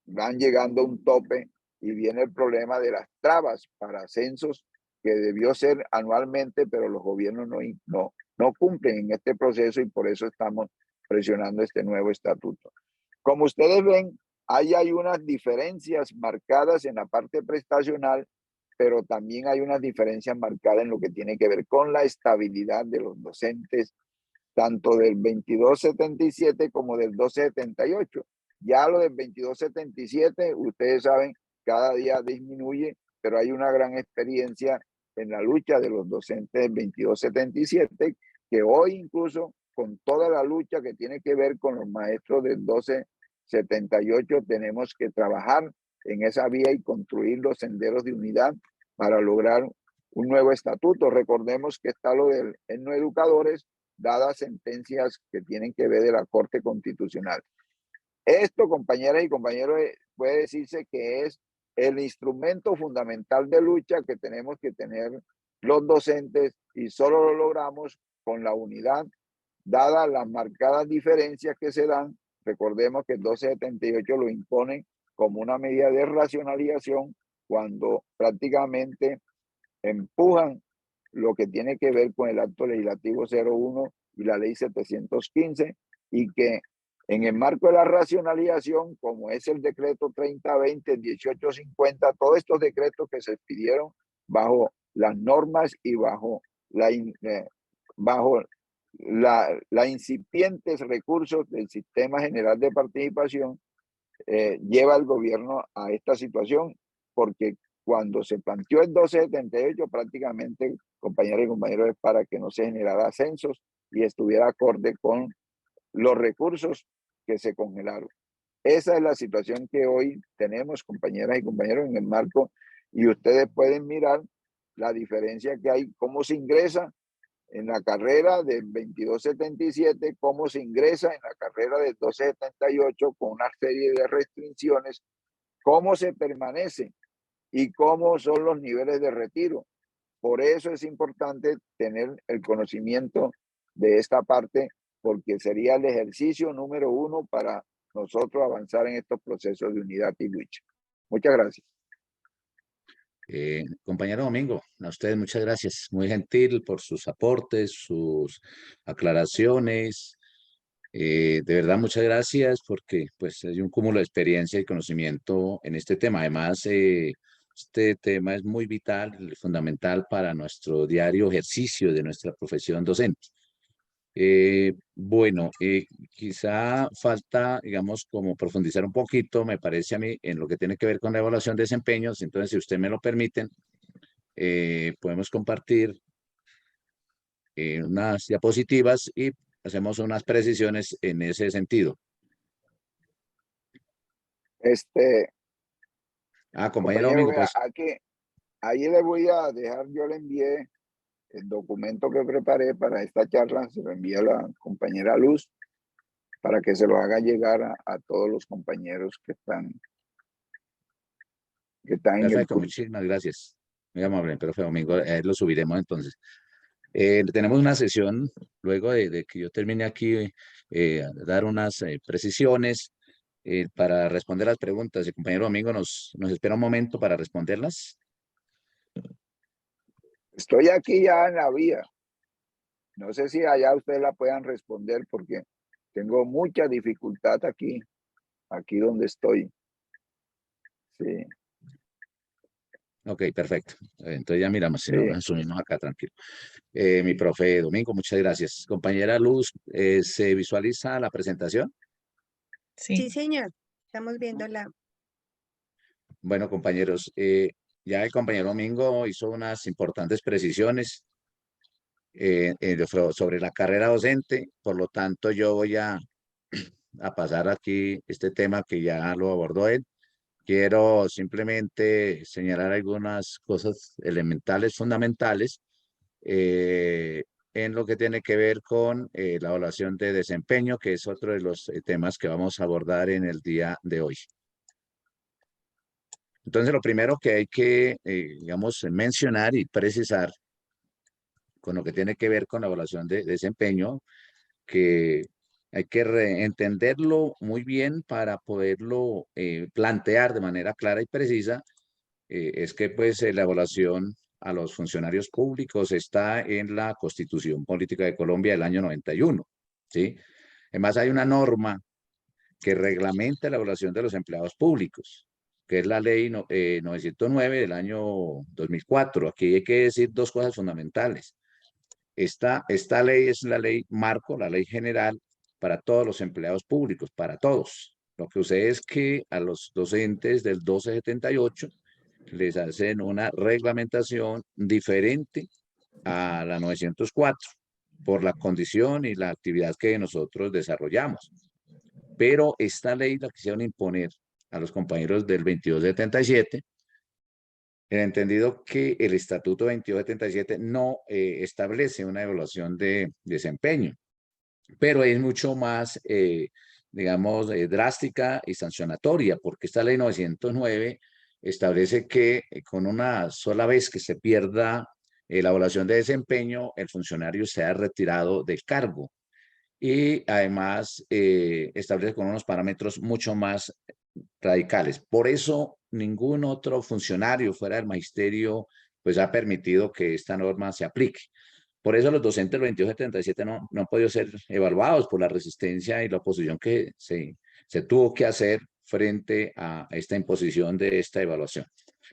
van llegando a un tope y viene el problema de las trabas para ascensos que debió ser anualmente, pero los gobiernos no cumplen en este proceso y por eso estamos presionando este nuevo estatuto. Como ustedes ven, hay unas diferencias marcadas en la parte prestacional, pero también hay unas diferencias marcadas en lo que tiene que ver con la estabilidad de los docentes, tanto del 2277 como del 1278. Ya lo del 2277, ustedes saben, cada día disminuye, pero hay una gran experiencia en la lucha de los docentes del 2277, que hoy incluso con toda la lucha que tiene que ver con los maestros del 12 78 tenemos que trabajar en esa vía y construir los senderos de unidad para lograr un nuevo estatuto. Recordemos que está lo del etnoeducadores, dadas sentencias que tienen que ver de la Corte Constitucional. Esto, compañeras y compañeros, puede decirse que es el instrumento fundamental de lucha que tenemos que tener los docentes y solo lo logramos con la unidad, dadas las marcadas diferencias que se dan. Recordemos que el 1278 lo impone como una medida de racionalización cuando prácticamente empujan lo que tiene que ver con el acto legislativo 01 y la ley 715, y que en el marco de la racionalización, como es el decreto 3020, el 1850, todos estos decretos que se expidieron bajo las normas y bajo la incipientes recursos del Sistema General de Participación, lleva al gobierno a esta situación, porque cuando se planteó el 1278, prácticamente, compañeros y compañeros, es para que no se generara censos y estuviera acorde con los recursos que se congelaron. Esa es la situación que hoy tenemos, compañeras y compañeros, en el marco, y ustedes pueden mirar la diferencia que hay, cómo se ingresa en la carrera del 2277, cómo se ingresa en la carrera del 1278 con una serie de restricciones, cómo se permanece y cómo son los niveles de retiro. Por eso es importante tener el conocimiento de esta parte, porque sería el ejercicio número 1 para nosotros avanzar en estos procesos de unidad y lucha. Muchas gracias. Compañero Domingo, a ustedes muchas gracias. Muy gentil por sus aportes, sus aclaraciones. De verdad, muchas gracias porque pues hay un cúmulo de experiencia y conocimiento en este tema. Además, este tema es muy vital y fundamental para nuestro diario ejercicio de nuestra profesión docente. Bueno, quizá falta, digamos, como profundizar un poquito, me parece a mí, en lo que tiene que ver con la evaluación de desempeños. Entonces, si usted me lo permiten, podemos compartir unas diapositivas y hacemos unas precisiones en ese sentido. Compañero Domingo, vea, pues. Aquí, ahí le voy a dejar, yo le envié el documento que preparé para esta charla, se lo envía a la compañera Luz para que se lo haga llegar a todos los compañeros que están en el Perfecto, curso. muchísimas gracias. Muy amable, profe Domingo, lo subiremos entonces. Tenemos una sesión, luego de que yo termine aquí, dar unas precisiones para responder las preguntas. El compañero Domingo nos espera un momento para responderlas. Estoy aquí ya en la vía. No sé si allá ustedes la puedan responder porque tengo mucha dificultad aquí donde estoy. Sí. Ok, perfecto. Entonces ya miramos, si no, Sí. nos asumimos acá, tranquilo. Mi profe Domingo, muchas gracias. Compañera Luz, ¿se visualiza la presentación? Sí, señor. Estamos viéndola. Bueno, compañeros, ya el compañero Domingo hizo unas importantes precisiones sobre la carrera docente, por lo tanto yo voy a pasar aquí este tema que ya lo abordó él. Quiero simplemente señalar algunas cosas elementales, fundamentales, en lo que tiene que ver con la evaluación de desempeño, que es otro de los temas que vamos a abordar en el día de hoy. Entonces, lo primero que hay que, digamos, mencionar y precisar con lo que tiene que ver con la evaluación de desempeño, que hay que entenderlo muy bien para poderlo plantear de manera clara y precisa, es que pues la evaluación a los funcionarios públicos está en la Constitución Política de Colombia del año 91, ¿sí? Además hay una norma que reglamenta la evaluación de los empleados públicos, que es la ley 909 del año 2004. Aquí hay que decir dos cosas fundamentales. Esta ley es la ley marco, la ley general para todos los empleados públicos, para todos. Lo que sucede es que a los docentes del 1278 les hacen una reglamentación diferente a la 904 por la condición y la actividad que nosotros desarrollamos. pero esta ley la quisieron imponer a los compañeros del 2277, en el entendido que el Estatuto 2277 no establece una evaluación de desempeño, pero es mucho más, digamos, drástica y sancionatoria, porque esta ley 909 establece que con una sola vez que se pierda la evaluación de desempeño, el funcionario sea retirado del cargo. Y además establece con unos parámetros mucho más radicales. Por eso ningún otro funcionario fuera del magisterio pues ha permitido que esta norma se aplique. Por eso los docentes del 2277 no han podido ser evaluados por la resistencia y la oposición que se tuvo que hacer frente a esta imposición de esta evaluación.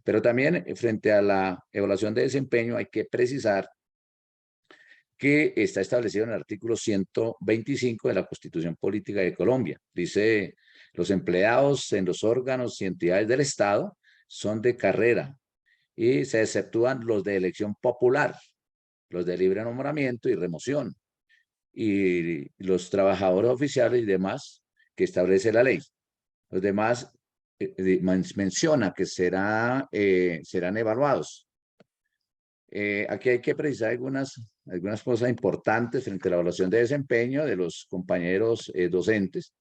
Pero también frente a la evaluación de desempeño hay que precisar que está establecido en el artículo 125 de la Constitución Política de Colombia. Dice, los empleados en los órganos y entidades del Estado son de carrera y se exceptúan los de elección popular, los de libre nombramiento y remoción, y los trabajadores oficiales y demás que establece la ley. Los demás menciona que serán evaluados. Aquí hay que precisar algunas cosas importantes frente a la evaluación de desempeño de los compañeros docentes.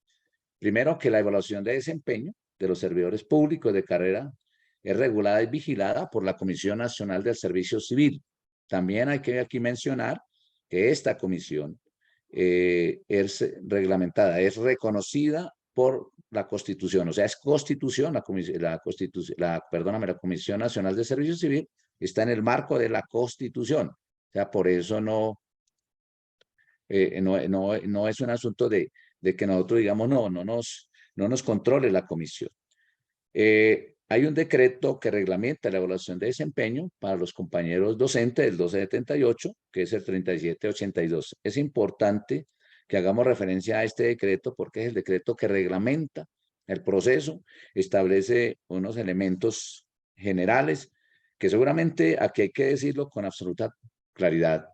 Primero, que la evaluación de desempeño de los servidores públicos de carrera es regulada y vigilada por la Comisión Nacional del Servicio Civil. También hay que aquí mencionar que esta comisión es reglamentada, es reconocida por la Constitución, o sea, es Constitución, la Comisión Nacional de Servicio Civil está en el marco de la Constitución. O sea, por eso no es un asunto de que nosotros digamos, no nos controle la comisión. Hay un decreto que reglamenta la evaluación de desempeño para los compañeros docentes del 1278, que es el 3782. Es importante que hagamos referencia a este decreto porque es el decreto que reglamenta el proceso, establece unos elementos generales que seguramente aquí hay que decirlo con absoluta claridad,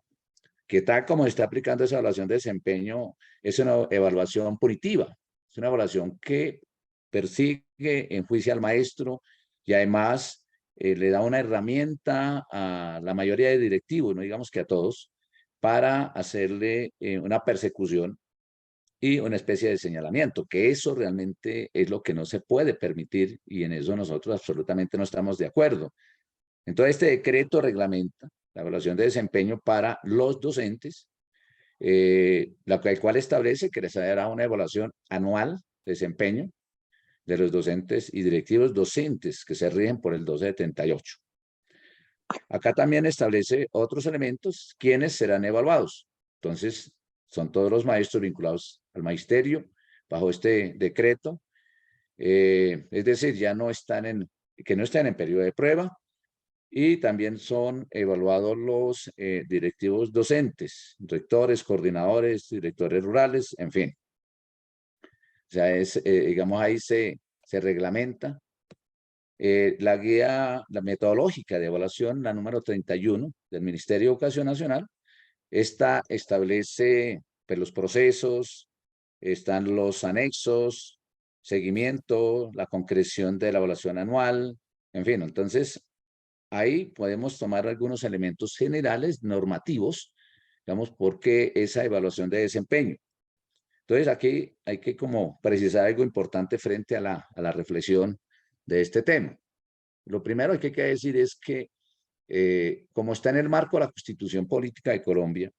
que tal como se está aplicando esa evaluación de desempeño, es una evaluación punitiva, es una evaluación que persigue, enjuicia al maestro y además le da una herramienta a la mayoría de directivos, no digamos que a todos, para hacerle una persecución y una especie de señalamiento, que eso realmente es lo que no se puede permitir y en eso nosotros absolutamente no estamos de acuerdo. Entonces, este decreto reglamenta la evaluación de desempeño para los docentes, el cual establece que se hará una evaluación anual de desempeño de los docentes y directivos docentes que se rigen por el 1278. Acá también establece otros elementos, quiénes serán evaluados. Entonces, son todos los maestros vinculados al magisterio bajo este decreto. Es decir, ya no están en periodo de prueba. Y también son evaluados los directivos docentes, rectores, coordinadores, directores rurales, en fin. O sea, digamos, ahí se reglamenta. La guía, la metodológica de evaluación, la número 31 del Ministerio de Educación Nacional, esta establece pues, los procesos, están los anexos, seguimiento, la concreción de la evaluación anual, en fin, entonces ahí podemos tomar algunos elementos generales, normativos, digamos, porque esa evaluación de desempeño. Entonces, aquí hay que como precisar algo importante frente a la reflexión de este tema. Lo primero que hay que decir es que, como está en el marco de la Constitución Política de Colombia,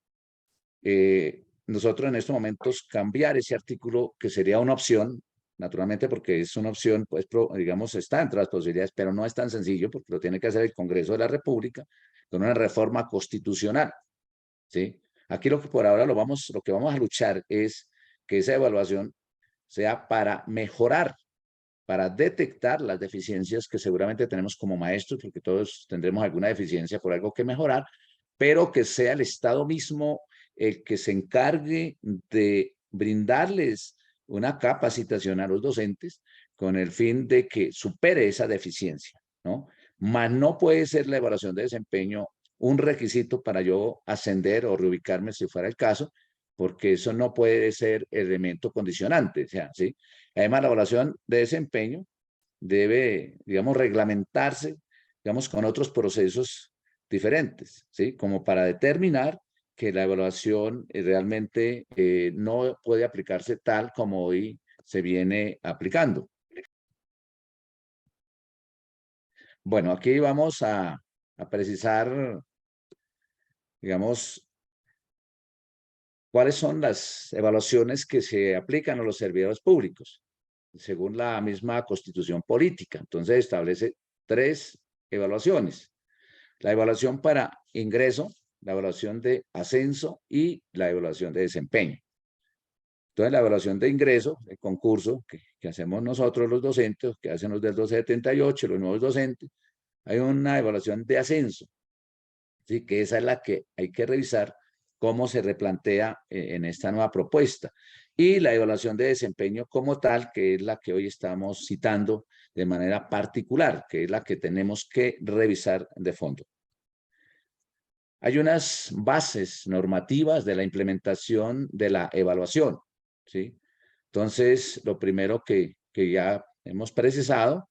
nosotros en estos momentos cambiar ese artículo, que sería una opción, naturalmente porque es una opción, pues digamos, está entre las posibilidades, pero no es tan sencillo porque lo tiene que hacer el Congreso de la República con una reforma constitucional, ¿sí? Aquí lo que por ahora lo que vamos a luchar es que esa evaluación sea para mejorar, para detectar las deficiencias que seguramente tenemos como maestros, porque todos tendremos alguna deficiencia por algo que mejorar, pero que sea el Estado mismo el que se encargue de brindarles una capacitación a los docentes con el fin de que supere esa deficiencia, ¿no? Mas no puede ser la evaluación de desempeño un requisito para yo ascender o reubicarme si fuera el caso, porque eso no puede ser elemento condicionante. O sea, ¿sí? Además, la evaluación de desempeño debe, digamos, reglamentarse, digamos, con otros procesos diferentes, ¿sí? Como para determinar que la evaluación realmente no puede aplicarse tal como hoy se viene aplicando. Bueno, aquí vamos a precisar, digamos, cuáles son las evaluaciones que se aplican a los servidores públicos, según la misma Constitución Política. Entonces establece 3 evaluaciones. La evaluación para ingreso, la evaluación de ascenso y la evaluación de desempeño. Entonces, la evaluación de ingreso, el concurso que hacemos nosotros los docentes, que hacen los del 1278, los nuevos docentes, hay una evaluación de ascenso, ¿sí? Que esa es la que hay que revisar cómo se replantea en esta nueva propuesta. Y la evaluación de desempeño como tal, que es la que hoy estamos citando de manera particular, que es la que tenemos que revisar de fondo. Hay unas bases normativas de la implementación de la evaluación, ¿sí? Entonces, lo primero que ya hemos precisado,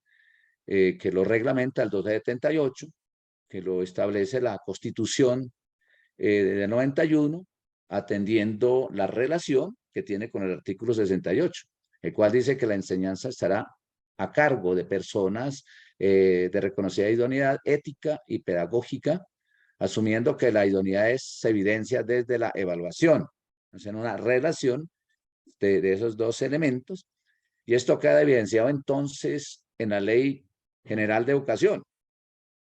que lo reglamenta el 1278, que lo establece la Constitución de 91, atendiendo la relación que tiene con el artículo 68, el cual dice que la enseñanza estará a cargo de personas de reconocida idoneidad ética y pedagógica, asumiendo que la idoneidad se evidencia desde la evaluación. Hacen una relación de esos 2 elementos, y esto queda evidenciado entonces en la Ley General de Educación,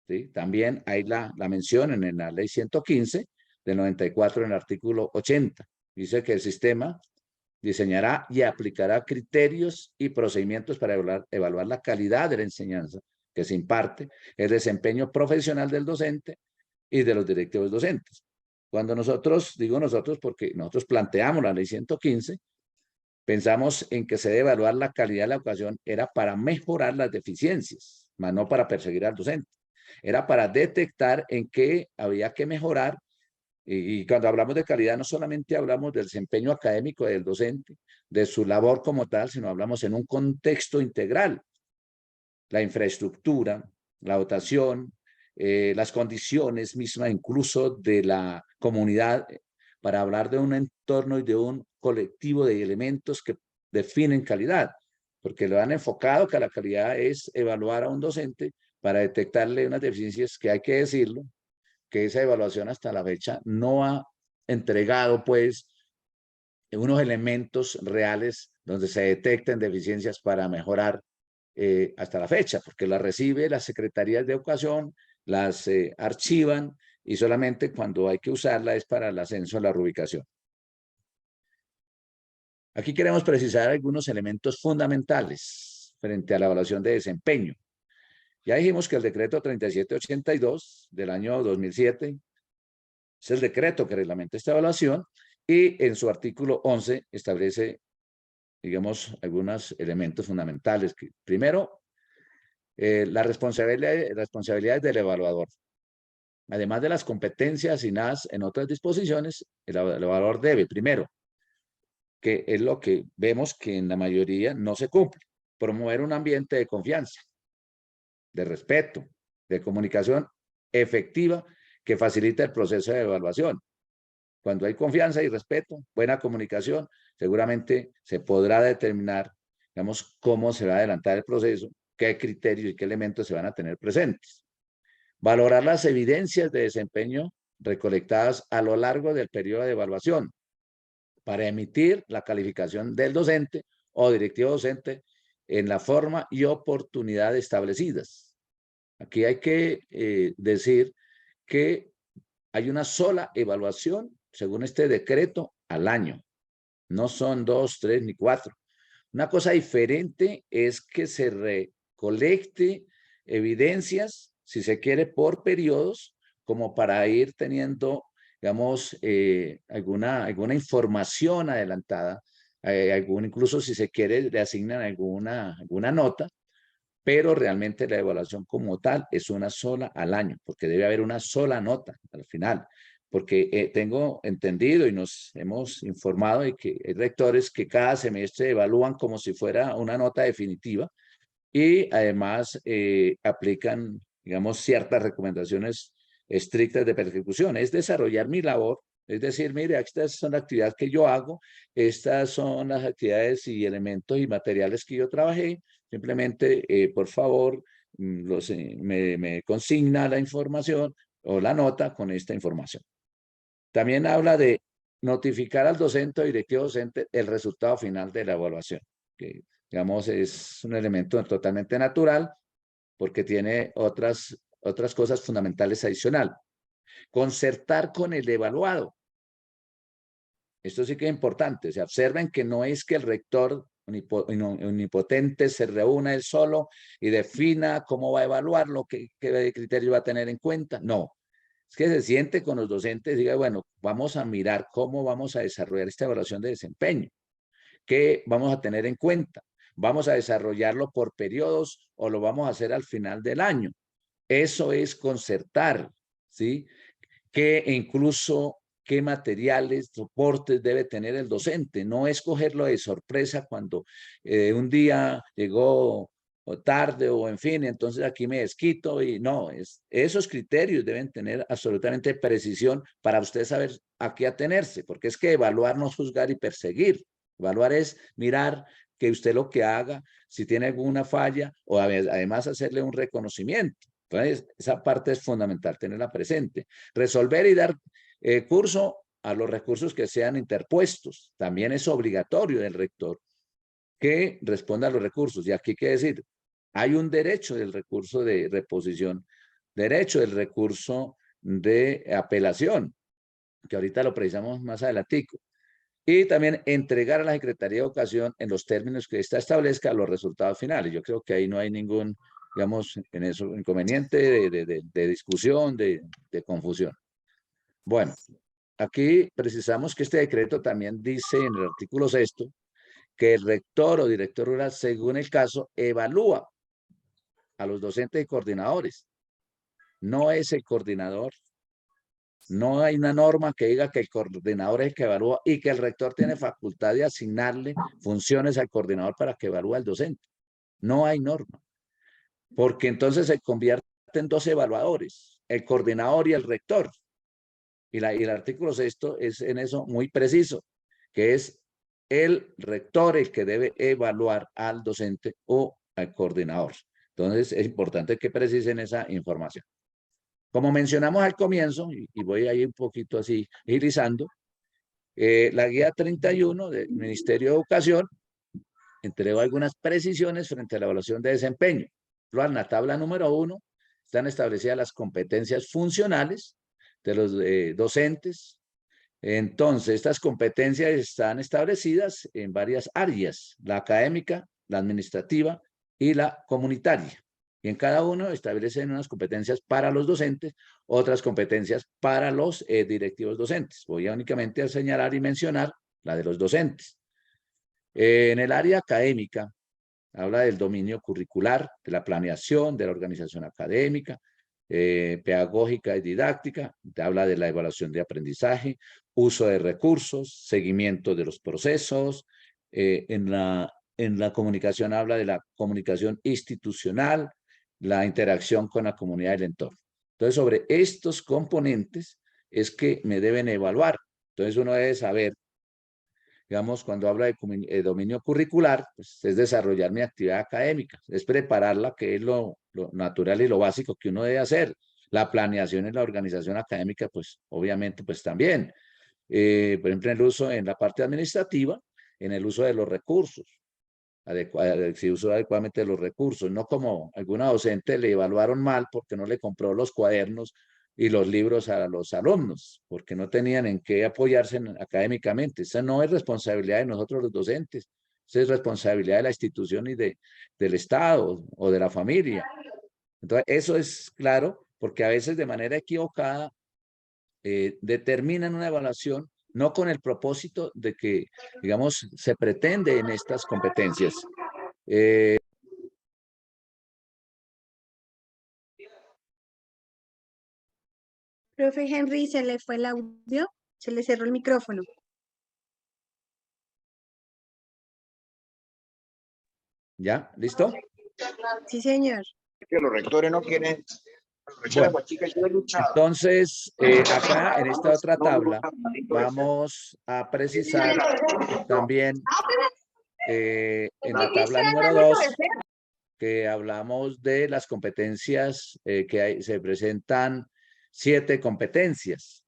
¿sí? También hay la mención en la Ley 115 del 94 en el artículo 80. Dice que el sistema diseñará y aplicará criterios y procedimientos para evaluar la calidad de la enseñanza que se imparte, el desempeño profesional del docente y de los directivos docentes. Cuando nosotros, digo nosotros porque nosotros planteamos la Ley 115, pensamos en que se debe evaluar la calidad de la educación, era para mejorar las deficiencias, más no para perseguir al docente. Era para detectar en qué había que mejorar. Y cuando hablamos de calidad, no solamente hablamos del desempeño académico del docente, de su labor como tal, sino hablamos en un contexto integral. La infraestructura, la dotación, las condiciones mismas incluso de la comunidad, para hablar de un entorno y de un colectivo de elementos que definen calidad, porque lo han enfocado que la calidad es evaluar a un docente para detectarle unas deficiencias que hay que decirlo, que esa evaluación hasta la fecha no ha entregado pues unos elementos reales donde se detecten deficiencias para mejorar hasta la fecha, porque las recibe las secretarías de educación, las archivan y solamente cuando hay que usarla es para el ascenso a la reubicación. Aquí queremos precisar algunos elementos fundamentales frente a la evaluación de desempeño. Ya dijimos que el decreto 3782 del año 2007 es el decreto que reglamenta esta evaluación y en su artículo 11 establece, digamos, algunos elementos fundamentales. Primero, las responsabilidades del evaluador. Además de las competencias asignadas en otras disposiciones, el evaluador debe, primero, que es lo que vemos que en la mayoría no se cumple, promover un ambiente de confianza, de respeto, de comunicación efectiva que facilita el proceso de evaluación. Cuando hay confianza y respeto, buena comunicación, seguramente se podrá determinar, digamos, cómo se va a adelantar el proceso, qué criterios y qué elementos se van a tener presentes. Valorar las evidencias de desempeño recolectadas a lo largo del periodo de evaluación para emitir la calificación del docente o directivo docente en la forma y oportunidad establecidas. Aquí hay que decir que hay una sola evaluación, según este decreto, al año. No son 2, 3 ni 4. Una cosa diferente es que se recolecte evidencias, si se quiere, por periodos, como para ir teniendo, digamos, alguna información adelantada, incluso si se quiere, le asignan alguna nota, pero realmente la evaluación como tal es una sola al año, porque debe haber una sola nota al final. porque tengo entendido y nos hemos informado de que hay rectores que cada semestre evalúan como si fuera una nota definitiva y además aplican, digamos, ciertas recomendaciones estrictas de persecución. Es desarrollar mi labor, es decir, mire, estas son las actividades que yo hago, estas son las actividades y elementos y materiales que yo trabajé, simplemente, por favor, me consigna la información o la nota con esta información. También habla de notificar al docente o directivo docente el resultado final de la evaluación, que digamos es un elemento totalmente natural porque tiene otras cosas fundamentales adicional. Concertar con el evaluado. Esto sí que es importante. Se observen que no es que el rector omnipotente se reúna él solo y defina cómo va a evaluarlo, qué criterio va a tener en cuenta. No. Es que se siente con los docentes y diga, bueno, vamos a mirar cómo vamos a desarrollar esta evaluación de desempeño. ¿Qué vamos a tener en cuenta? ¿Vamos a desarrollarlo por periodos o lo vamos a hacer al final del año? Eso es concertar, ¿sí? Que incluso qué materiales, soportes debe tener el docente. No es cogerlo de sorpresa cuando un día llegó o tarde o en fin, entonces aquí me desquito y no, esos criterios deben tener absolutamente precisión para usted saber a qué atenerse, porque es que evaluar no es juzgar y perseguir. Evaluar es mirar que usted lo que haga, si tiene alguna falla o además hacerle un reconocimiento. Entonces, esa parte es fundamental, tenerla presente. Resolver y dar curso a los recursos que sean interpuestos. También es obligatorio del rector que responda a los recursos. Y aquí, ¿qué decir? Hay un derecho del recurso de reposición, derecho del recurso de apelación, que ahorita lo precisamos más adelantico. Y también entregar a la Secretaría de Educación en los términos que ésta establezca los resultados finales. Yo creo que ahí no hay ningún, digamos, en eso inconveniente de discusión, de confusión. Bueno, aquí precisamos que este decreto también dice en el artículo 6 que el rector o director rural, según el caso, evalúa a los docentes y coordinadores. No es el coordinador. No hay una norma que diga que el coordinador es el que evalúa y que el rector tiene facultad de asignarle funciones al coordinador para que evalúe al docente. No hay norma. Porque entonces se convierte en dos evaluadores, el coordinador y el rector. Y el artículo 6 es en eso muy preciso, que es el rector el que debe evaluar al docente o al coordinador. Entonces es importante que precisen esa información. Como mencionamos al comienzo, y voy ahí un poquito así agilizando, la guía 31 del Ministerio de Educación entregó algunas precisiones frente a la evaluación de desempeño. En la tabla número 1 están establecidas las competencias funcionales de los docentes. Entonces, estas competencias están establecidas en varias áreas, la académica, la administrativa y la comunitaria. Y en cada uno establecen unas competencias para los docentes, otras competencias para los directivos docentes. Voy únicamente a señalar y mencionar la de los docentes. En el área académica, habla del dominio curricular, de la planeación, de la organización académica, pedagógica y didáctica, te habla de la evaluación de aprendizaje, uso de recursos, seguimiento de los procesos, en la comunicación habla de la comunicación institucional, la interacción con la comunidad del entorno. Entonces, sobre estos componentes es que me deben evaluar. Entonces, uno debe saber, digamos, cuando habla de dominio curricular, pues es desarrollar mi actividad académica, es prepararla, que es lo natural y lo básico que uno debe hacer. La planeación y la organización académica, pues obviamente, pues también. Por ejemplo, en la parte administrativa, en el uso de los recursos, si usó adecuadamente los recursos, no como alguna docente le evaluaron mal porque no le compró los cuadernos y los libros a los alumnos, porque no tenían en qué apoyarse académicamente. Esa no es responsabilidad de nosotros los docentes, esa es responsabilidad de la institución y del Estado o de la familia. Entonces, eso es claro, porque a veces de manera equivocada determinan una evaluación no con el propósito de que, digamos, se pretende en estas competencias. Profe Henry, se le fue el audio, se le cerró el micrófono. ¿Ya? ¿Listo? Sí, señor. Que los rectores no quieren. Bueno, entonces, acá en esta otra tabla vamos a precisar también en la tabla número 2 que hablamos de las competencias se presentan 7 competencias.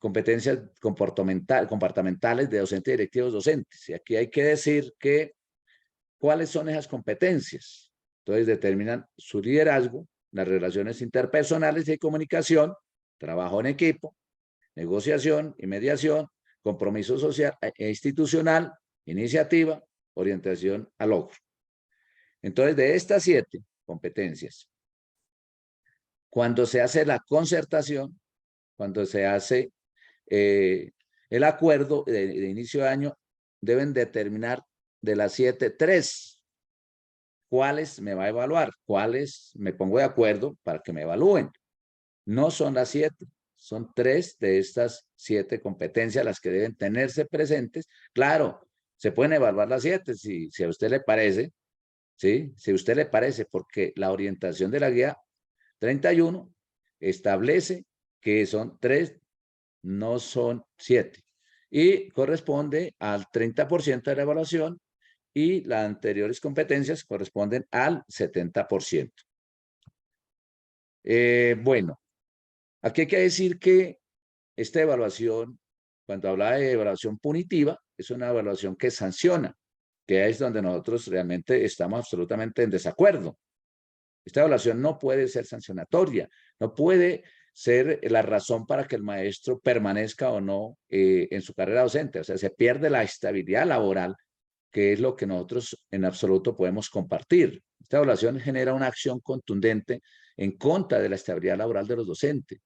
Competencias comportamentales de docentes y directivos docentes. Y aquí hay que decir que cuáles son esas competencias. Entonces determinan su liderazgo, las relaciones interpersonales y comunicación, trabajo en equipo, negociación y mediación, compromiso social e institucional, iniciativa, orientación al logro. Entonces, de estas 7 competencias, cuando se hace la concertación, cuando se hace el acuerdo de inicio de año, deben determinar de las 7, 3. ¿Cuáles me va a evaluar? ¿Cuáles me pongo de acuerdo para que me evalúen? No son las 7, son 3 de estas 7 competencias las que deben tenerse presentes. Claro, se pueden evaluar las 7 si a usted le parece, ¿sí? Si a usted le parece, porque la orientación de la guía 31 establece que son 3, no son 7. Y corresponde al 30% de la evaluación y las anteriores competencias corresponden al 70%. Bueno, aquí hay que decir que esta evaluación, cuando habla de evaluación punitiva, es una evaluación que sanciona, que es donde nosotros realmente estamos absolutamente en desacuerdo. Esta evaluación no puede ser sancionatoria, no puede ser la razón para que el maestro permanezca o no en su carrera docente. O sea, se pierde la estabilidad laboral, que es lo que nosotros en absoluto podemos compartir. Esta evaluación genera una acción contundente en contra de la estabilidad laboral de los docentes,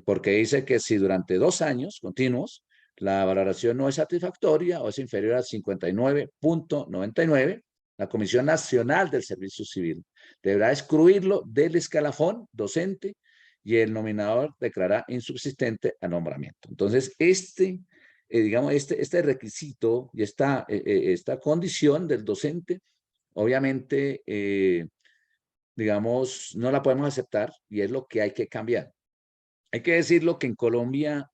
porque dice que si durante 2 años continuos la valoración no es satisfactoria o es inferior a 59.99, la Comisión Nacional del Servicio Civil deberá excluirlo del escalafón docente y el nominador declarará insubsistente al nombramiento. Entonces, digamos, este requisito y esta condición del docente, obviamente, digamos, no la podemos aceptar y es lo que hay que cambiar. Hay que decirlo que en Colombia,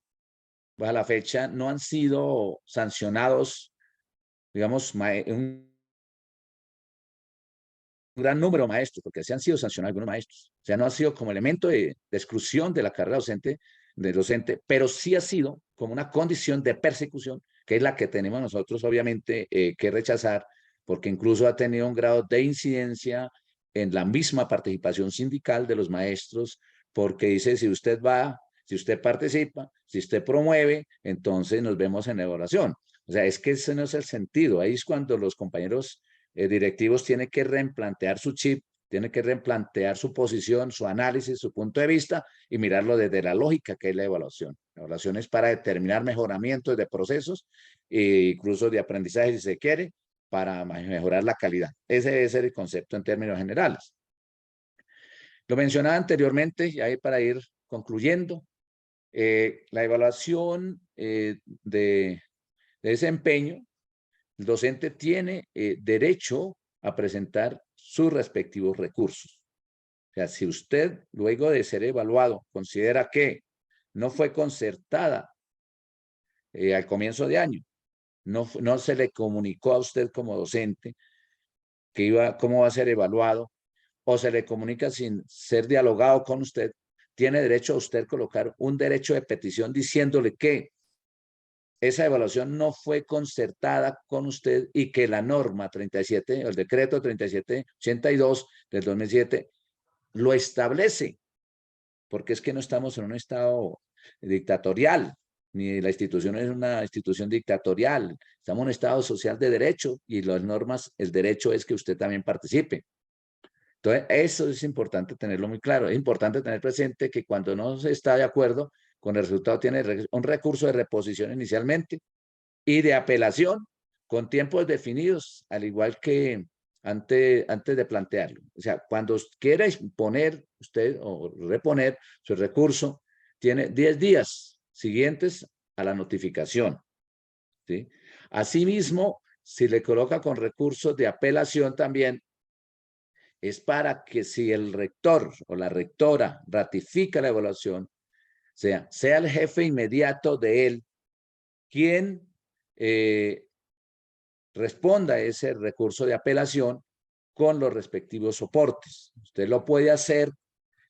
a la fecha, no han sido sancionados, digamos, un gran número de maestros, porque se han sido sancionados algunos maestros. O sea, no ha sido como elemento de exclusión de la carrera docente, pero sí ha sido como una condición de persecución, que es la que tenemos nosotros, obviamente, que rechazar, porque incluso ha tenido un grado de incidencia en la misma participación sindical de los maestros, porque dice, si usted va, si usted participa, si usted promueve, entonces nos vemos en evaluación. O sea, es que ese no es el sentido. Ahí es cuando los compañeros directivos tienen que replantear su chip, tienen que replantear su posición, su análisis, su punto de vista y mirarlo desde la lógica que es la evaluación. La evaluación es para determinar mejoramientos de procesos e incluso de aprendizaje, si se quiere, para mejorar la calidad. Ese debe ser el concepto en términos generales. Lo mencionaba anteriormente, y ahí para ir concluyendo, la evaluación de desempeño, el docente tiene derecho a presentar sus respectivos recursos. O sea, si usted, luego de ser evaluado, considera que no fue concertada al comienzo de año, no se le comunicó a usted como docente cómo va a ser evaluado, o se le comunica sin ser dialogado con usted, tiene derecho a usted colocar un derecho de petición diciéndole que esa evaluación no fue concertada con usted y que la norma 37, el decreto 3782 del 2007 lo establece, porque es que no estamos en un estado dictatorial, ni la institución es una institución dictatorial, estamos en un estado social de derecho y las normas, el derecho es que usted también participe. Entonces, eso es importante tenerlo muy claro. Es importante tener presente que cuando no se está de acuerdo con el resultado, tiene un recurso de reposición inicialmente y de apelación con tiempos definidos, al igual que antes de plantearlo. O sea, cuando quiera imponer usted o reponer su recurso, tiene 10 días siguientes a la notificación, ¿sí? Asimismo, si le coloca con recursos de apelación también, es para que si el rector o la rectora ratifica la evaluación, sea el jefe inmediato de él quien responda a ese recurso de apelación con los respectivos soportes. Usted lo puede hacer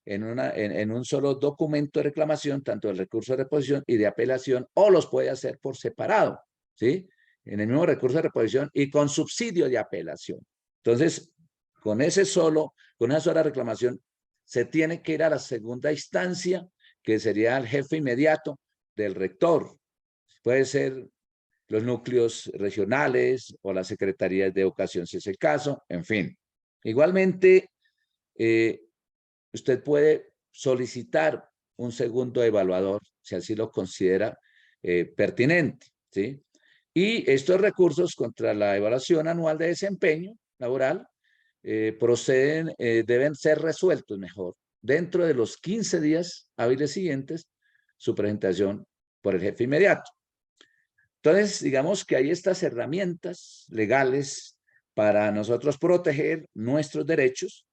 en un solo documento de reclamación, tanto el recurso de reposición y de apelación, o los puede hacer por separado, ¿sí? En el mismo recurso de reposición y con subsidio de apelación. Entonces, con esa sola reclamación, se tiene que ir a la segunda instancia, que sería el jefe inmediato del rector. Puede ser los núcleos regionales o las secretarías de educación, si es el caso, en fin. Igualmente, usted puede solicitar un segundo evaluador, si así lo considera pertinente, ¿sí? Y estos recursos contra la evaluación anual de desempeño laboral deben ser resueltos mejor dentro de los 15 días hábiles siguientes su presentación por el jefe inmediato. Entonces, digamos que hay estas herramientas legales para nosotros proteger nuestros derechos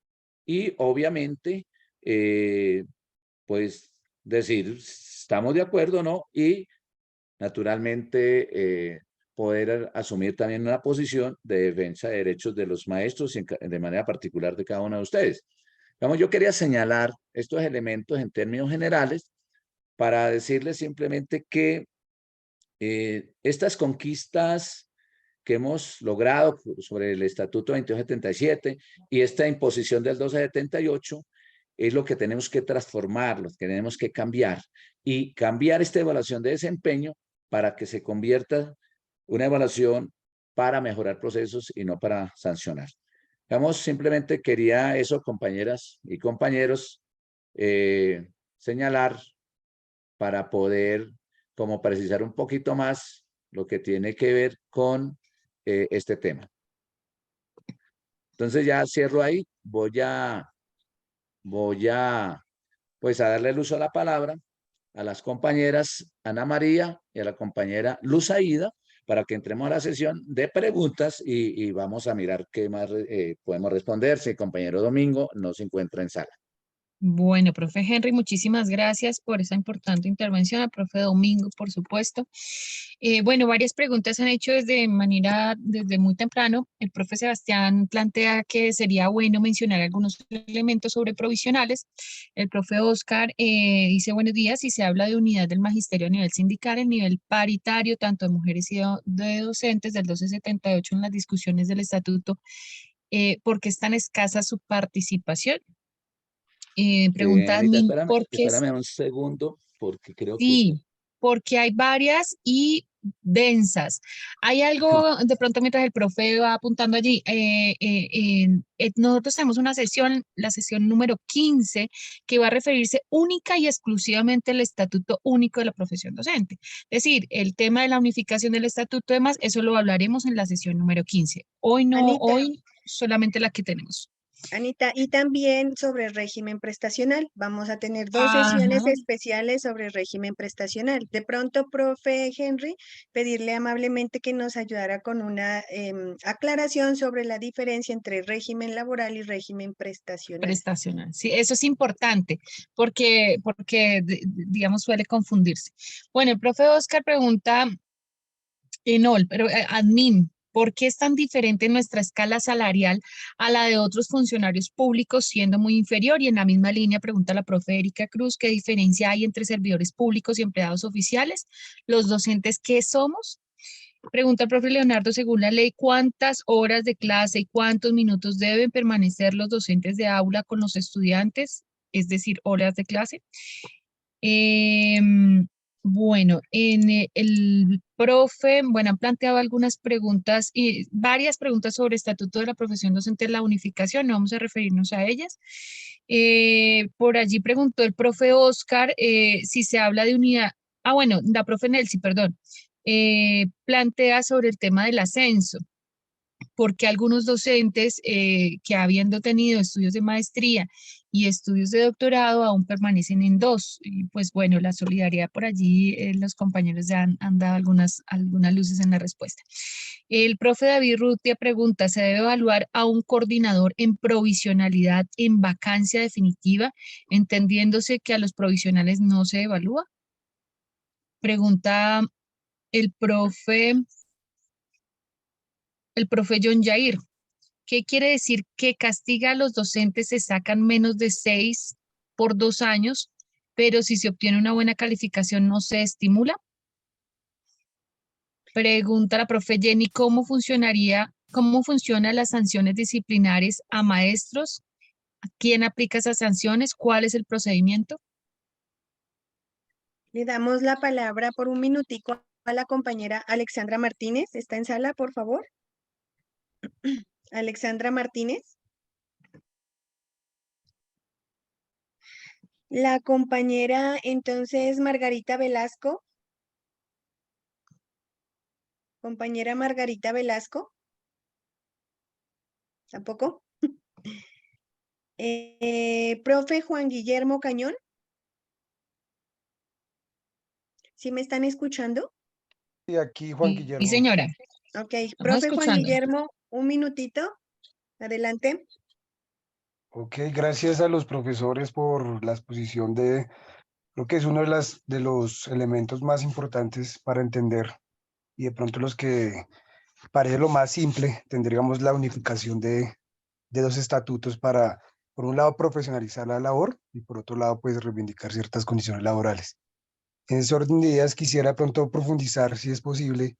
y obviamente, pues decir, estamos de acuerdo o no, y naturalmente poder asumir también una posición de defensa de derechos de los maestros y de manera particular de cada uno de ustedes. Digamos, yo quería señalar estos elementos en términos generales para decirles simplemente que estas conquistas que hemos logrado sobre el Estatuto 2277 y esta imposición del 1278 es lo que tenemos que transformar, lo que tenemos que cambiar y cambiar esta evaluación de desempeño para que se convierta una evaluación para mejorar procesos y no para sancionar. Digamos, simplemente quería eso, compañeras y compañeros, señalar para poder como precisar un poquito más lo que tiene que ver con este tema. Entonces ya cierro ahí, voy a pues a darle el uso a la palabra a las compañeras Ana María y a la compañera Luz Aida para que entremos a la sesión de preguntas y vamos a mirar qué más podemos responder si el compañero Domingo no se encuentra en sala. Bueno, profe Henry, muchísimas gracias por esa importante intervención. Al profe Domingo, por supuesto. Bueno, varias preguntas se han hecho desde muy temprano. El profe Sebastián plantea que sería bueno mencionar algunos elementos sobre provisionales. El profe Oscar dice buenos días y se habla de unidad del magisterio a nivel sindical, el nivel paritario, tanto de mujeres y de docentes del 1278 en las discusiones del estatuto. ¿Por qué es tan escasa su participación? Pregunta Anita, admin, ¿por qué? espérame un segundo, porque creo que... Sí, porque hay varias y densas. Hay algo, de pronto mientras el profe va apuntando allí, nosotros tenemos una sesión, la sesión número 15, que va a referirse única y exclusivamente al Estatuto Único de la Profesión Docente. Es decir, el tema de la unificación del estatuto y demás, eso lo hablaremos en la sesión número 15. Hoy no, Anita. hoy solamente la que tenemos. Anita, y también sobre el régimen prestacional. Vamos a tener dos sesiones especiales sobre el régimen prestacional. De pronto, profe Henry, pedirle amablemente que nos ayudara con una aclaración sobre la diferencia entre régimen laboral y régimen prestacional. Prestacional, sí, eso es importante porque digamos, suele confundirse. Bueno, el profe Oscar pregunta, pero admin, ¿por qué es tan diferente nuestra escala salarial a la de otros funcionarios públicos siendo muy inferior? Y en la misma línea pregunta la profe Erika Cruz, ¿qué diferencia hay entre servidores públicos y empleados oficiales? ¿Los docentes qué somos? Pregunta el profe Leonardo, según la ley, ¿cuántas horas de clase y cuántos minutos deben permanecer los docentes de aula con los estudiantes? Es decir, horas de clase. Bueno, el profe, bueno, han planteado algunas preguntas y varias preguntas sobre estatuto de la profesión docente de la unificación, no vamos a referirnos a ellas. Por allí preguntó el profe Oscar si se habla de unidad, bueno, la profe Nelsi, perdón, plantea sobre el tema del ascenso, porque algunos docentes que habiendo tenido estudios de maestría y estudios de doctorado aún permanecen en 2. Y pues bueno, la solidaridad por allí, los compañeros ya han dado algunas luces en la respuesta. El profe David Rutia pregunta, ¿se debe evaluar a un coordinador en provisionalidad en vacancia definitiva, entendiéndose que a los provisionales no se evalúa? Pregunta el profe John Jair. ¿Qué quiere decir que castiga a los docentes se sacan menos de 6 por 2 años, pero si se obtiene una buena calificación no se estimula? Pregunta la profe Jenny, ¿cómo funcionan las sanciones disciplinares a maestros? ¿Quién aplica esas sanciones? ¿Cuál es el procedimiento? Le damos la palabra por un minutico a la compañera Alexandra Martínez. ¿Está en sala, por favor? Alexandra Martínez. La compañera entonces Margarita Velasco. Compañera Margarita Velasco. ¿Tampoco? Profe Juan Guillermo Cañón. ¿Sí me están escuchando? Y aquí Juan Guillermo. Sí, señora. Ok, Estamos profe Juan escuchando. Guillermo, un minutito. Adelante. Ok, gracias a los profesores por la exposición de, creo que es uno de los elementos más importantes para entender y de pronto los que parece lo más simple, tendríamos la unificación de 2 estatutos para, por un lado, profesionalizar la labor y por otro lado, pues reivindicar ciertas condiciones laborales. En ese orden de ideas quisiera de pronto profundizar, si es posible,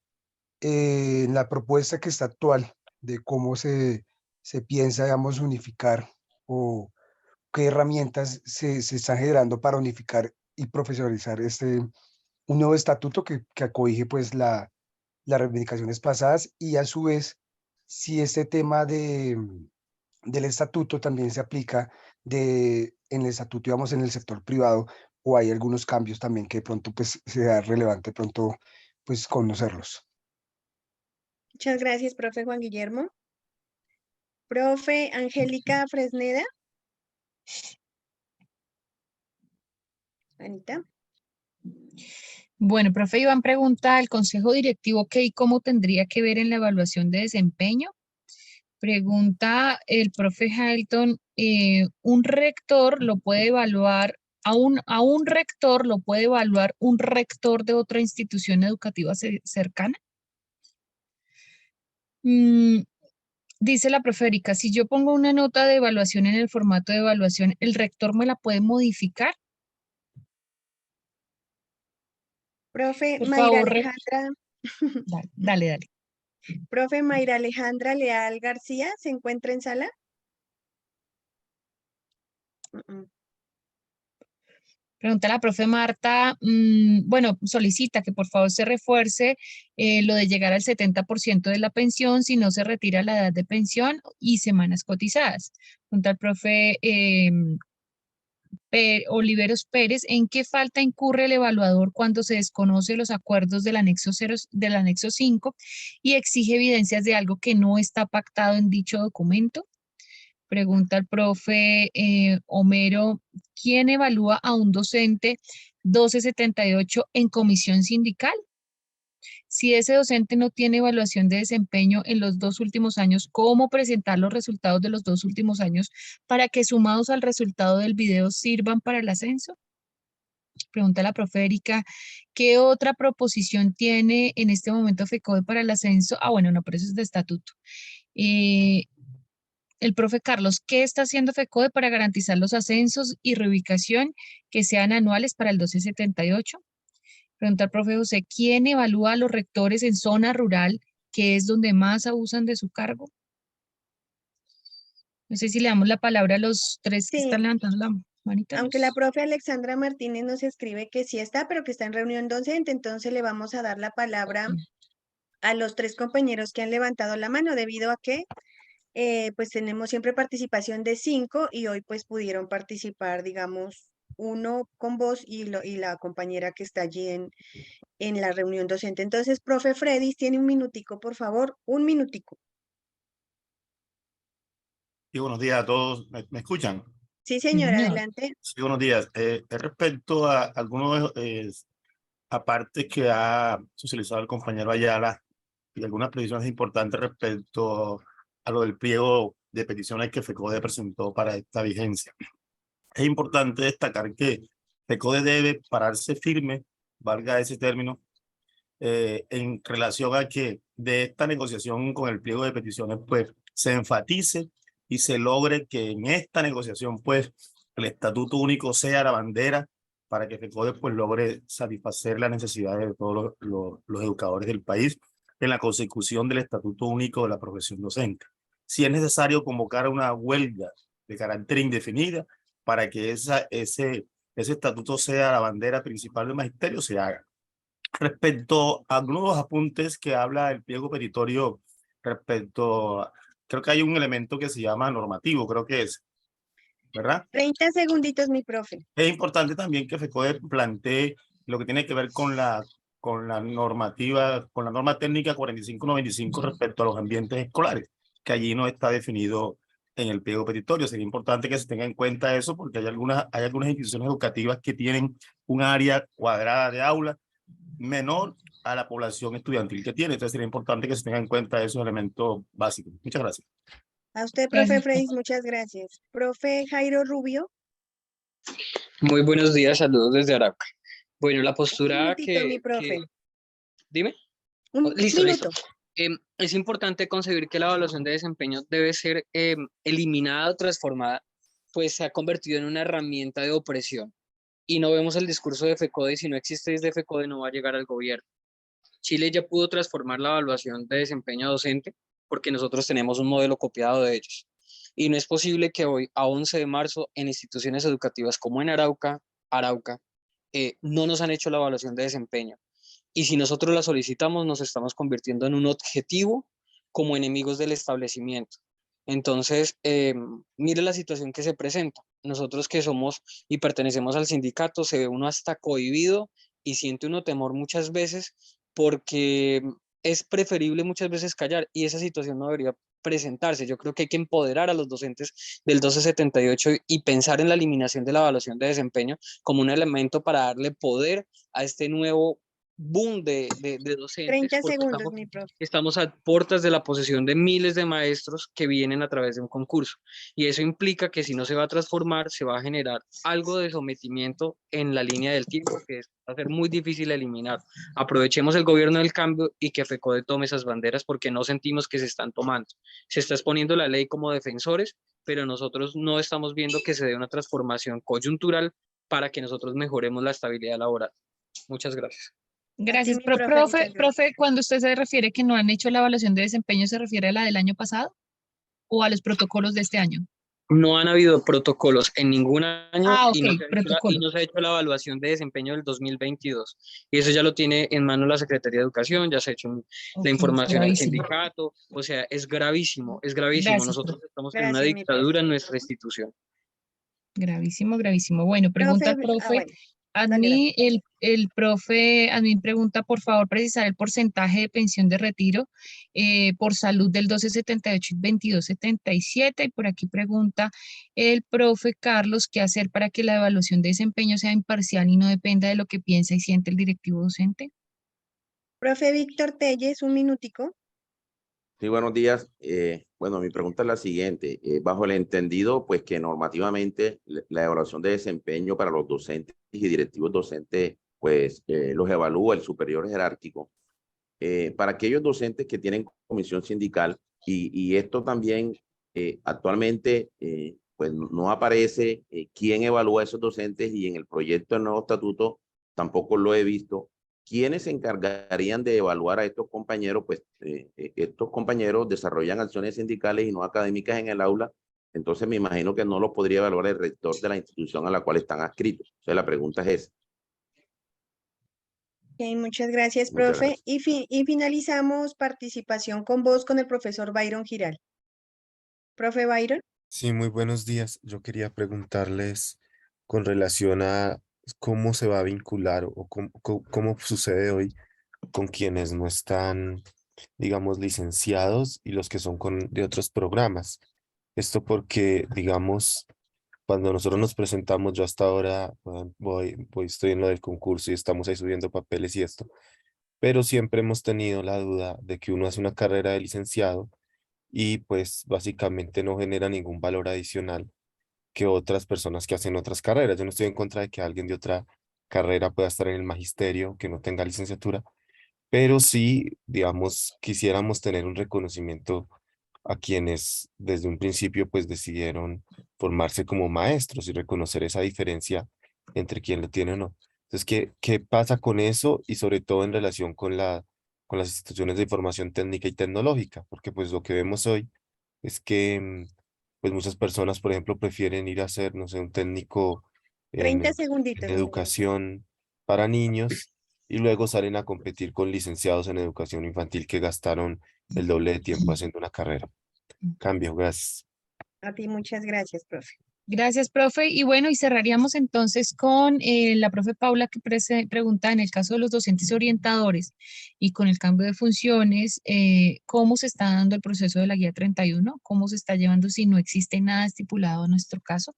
en la propuesta que está actual de cómo se piensa, digamos, unificar o qué herramientas se están generando para unificar y profesionalizar un nuevo estatuto que acobije pues las reivindicaciones pasadas y a su vez si este tema del estatuto también se aplica en el estatuto, digamos, en el sector privado o hay algunos cambios también que de pronto pues sea relevante de pronto pues conocerlos. Muchas gracias, profe Juan Guillermo. Profe Angélica Fresneda. Anita. Bueno, profe Iván pregunta al consejo directivo qué y cómo tendría que ver en la evaluación de desempeño. Pregunta el profe Hamilton, ¿un rector lo puede evaluar, a un rector lo puede evaluar un rector de otra institución educativa cercana? Dice la profe Erika, si yo pongo una nota de evaluación en el formato de evaluación, ¿el rector me la puede modificar? Profe Por Mayra favor, Alejandra. dale. Profe Mayra Alejandra Leal García, ¿se encuentra en sala? Pregunta la profe Marta, bueno, solicita que por favor se refuerce lo de llegar al 70% de la pensión si no se retira la edad de pensión y semanas cotizadas. Pregunta el profe Oliveros Pérez, ¿en qué falta incurre el evaluador cuando se desconoce los acuerdos del anexo 5 y exige evidencias de algo que no está pactado en dicho documento? Pregunta el profe Homero, ¿quién evalúa a un docente 1278 en comisión sindical? Si ese docente no tiene evaluación de desempeño en los 2 últimos años, ¿cómo presentar los resultados de los 2 últimos años para que sumados al resultado del video sirvan para el ascenso? Pregunta la profe Erika, ¿qué otra proposición tiene en este momento FECODE para el ascenso? Ah, bueno, no, pero eso es de estatuto. El profe Carlos, ¿qué está haciendo FECODE para garantizar los ascensos y reubicación que sean anuales para el 1278? Pregunta el profe José, ¿quién evalúa a los rectores en zona rural, que es donde más abusan de su cargo? No sé si le damos la palabra a los 3 que Sí. están levantando la manita. Aunque la profe Alexandra Martínez nos escribe que sí está, pero que está en reunión docente, entonces le vamos a dar la palabra a los 3 compañeros que han levantado la mano, debido a que pues tenemos siempre participación de 5 y hoy pues pudieron participar, digamos, uno con vos y la compañera que está allí en la reunión docente. Entonces, profe Freddy, tiene un minutico, por favor, un minutico. Y buenos días a todos. ¿Me escuchan? Sí, señor, señor. adelante. Sí, buenos días. Respecto a algunos aparte que ha socializado el compañero Ayala y algunas previsiones importantes respecto a lo del pliego de peticiones que FECODE presentó para esta vigencia. Es importante destacar que FECODE debe pararse firme, valga ese término, en relación a que de esta negociación con el pliego de peticiones, pues se enfatice y se logre que en esta negociación, pues el estatuto único sea la bandera para que FECODE pues logre satisfacer las necesidades de todos los educadores del país en la consecución del estatuto único de la profesión docente. Si es necesario convocar una huelga de carácter indefinido para que ese estatuto sea la bandera principal del magisterio, se haga. Respecto a algunos apuntes que habla el pliego petitorio creo que hay un elemento que se llama normativo, creo que es, ¿verdad? 30 segunditos, mi profe. Es importante también que FECODE plantee lo que tiene que ver con la normativa, con la norma técnica 4595 respecto a los ambientes escolares, que allí no está definido en el pliego petitorio. Sería importante que se tenga en cuenta eso porque hay algunas instituciones educativas que tienen un área cuadrada de aula menor a la población estudiantil que tiene. Entonces sería importante que se tenga en cuenta esos elementos básicos. Muchas gracias. A usted, profe Gracias. Freis, muchas gracias. Profe Jairo Rubio. Muy buenos días, saludos desde Arauca. Bueno, la Un postura minutito, mi profe. Dime. Un Listo. minuto. Es importante concebir que la evaluación de desempeño debe ser eliminada o transformada, pues se ha convertido en una herramienta de opresión. Y no vemos el discurso de FECODE, si no existe desde FECODE no va a llegar al gobierno. Chile ya pudo transformar la evaluación de desempeño docente porque nosotros tenemos un modelo copiado de ellos. Y no es posible que hoy, a 11 de marzo, en instituciones educativas como en Arauca, no nos han hecho la evaluación de desempeño. Y si nosotros la solicitamos, nos estamos convirtiendo en un objetivo como enemigos del establecimiento. Entonces, mire la situación que se presenta. Nosotros que somos y pertenecemos al sindicato, se ve uno hasta cohibido y siente uno temor muchas veces porque es preferible muchas veces callar y esa situación no debería presentarse. Yo creo que hay que empoderar a los docentes del 1278 y pensar en la eliminación de la evaluación de desempeño como un elemento para darle poder a este nuevo boom de docentes. 30 segundos, mi profe. Estamos a puertas de la posesión de miles de maestros que vienen a través de un concurso. Y eso implica que si no se va a transformar, se va a generar algo de sometimiento en la línea del tiempo, que va a ser muy difícil eliminar. Aprovechemos el gobierno del cambio y que FECODE tome esas banderas porque no sentimos que se están tomando. Se está exponiendo la ley como defensores, pero nosotros no estamos viendo que se dé una transformación coyuntural para que nosotros mejoremos la estabilidad laboral. Muchas gracias. Gracias, mi profe, muchas gracias. profe, cuando usted se refiere que no han hecho la evaluación de desempeño, ¿se refiere a la del año pasado o a los protocolos de este año? No han habido protocolos en ningún año Ah, ok, y no se ha hecho la evaluación de desempeño del 2022. Y eso ya lo tiene en mano la Secretaría de Educación, ya se ha hecho Ok, la información al gravísimo. sindicato. O sea, es gravísimo, es gravísimo. Gracias, Nosotros profe. estamos en una Gracias, mi dictadura profe. en nuestra institución. Gravísimo, gravísimo. Bueno, pregunta, profe. Bueno, dale, Admin, el profe Admin pregunta, por favor, precisar el porcentaje de pensión de retiro por salud del 1278 y 2277. Y por aquí pregunta el profe Carlos, ¿qué hacer para que la evaluación de desempeño sea imparcial y no dependa de lo que piensa y siente el directivo docente? profe Víctor Telles, un minutico. Sí, buenos días. Bueno, mi pregunta es la siguiente. Bajo el entendido, pues que normativamente la evaluación de desempeño para los docentes y directivos docentes, pues los evalúa el superior jerárquico. Para aquellos docentes que tienen comisión sindical y esto también actualmente, pues no aparece quién evalúa a esos docentes y en el proyecto del nuevo estatuto tampoco lo he visto. ¿Quiénes se encargarían de evaluar a estos compañeros? Pues estos compañeros desarrollan acciones sindicales y no académicas en el aula, entonces me imagino que no los podría evaluar el rector de la institución a la cual están adscritos. Entonces la pregunta es esa. Okay, muchas gracias, Muchas profe. gracias. Y finalizamos participación con vos con el profesor Byron Giral. Profe Byron. Sí, muy buenos días. Yo quería preguntarles con relación a cómo se va a vincular o cómo sucede hoy con quienes no están, digamos, licenciados y los que son de otros programas. Esto porque, digamos, cuando nosotros nos presentamos, yo hasta ahora estoy en lo del concurso y estamos ahí subiendo papeles y esto, pero siempre hemos tenido la duda de que uno hace una carrera de licenciado y pues básicamente no genera ningún valor adicional que otras personas que hacen otras carreras. Yo no estoy en contra de que alguien de otra carrera pueda estar en el magisterio, que no tenga licenciatura, pero sí, digamos, quisiéramos tener un reconocimiento a quienes desde un principio pues decidieron formarse como maestros y reconocer esa diferencia entre quien lo tiene o no. Entonces, ¿qué pasa con eso? Y sobre todo en relación con las instituciones de información técnica y tecnológica, porque pues lo que vemos hoy es que pues muchas personas, por ejemplo, prefieren ir a hacer, no sé, un técnico 30 en segunditos. educación para niños y luego salen a competir con licenciados en educación infantil que gastaron el doble de tiempo haciendo una carrera. Cambio, gracias. A ti muchas gracias, profe. Gracias, profe. Y bueno, y cerraríamos entonces con la profe Paula que pregunta en el caso de los docentes orientadores y con el cambio de funciones, ¿cómo se está dando el proceso de la guía 31? ¿Cómo se está llevando si no existe nada estipulado en nuestro caso?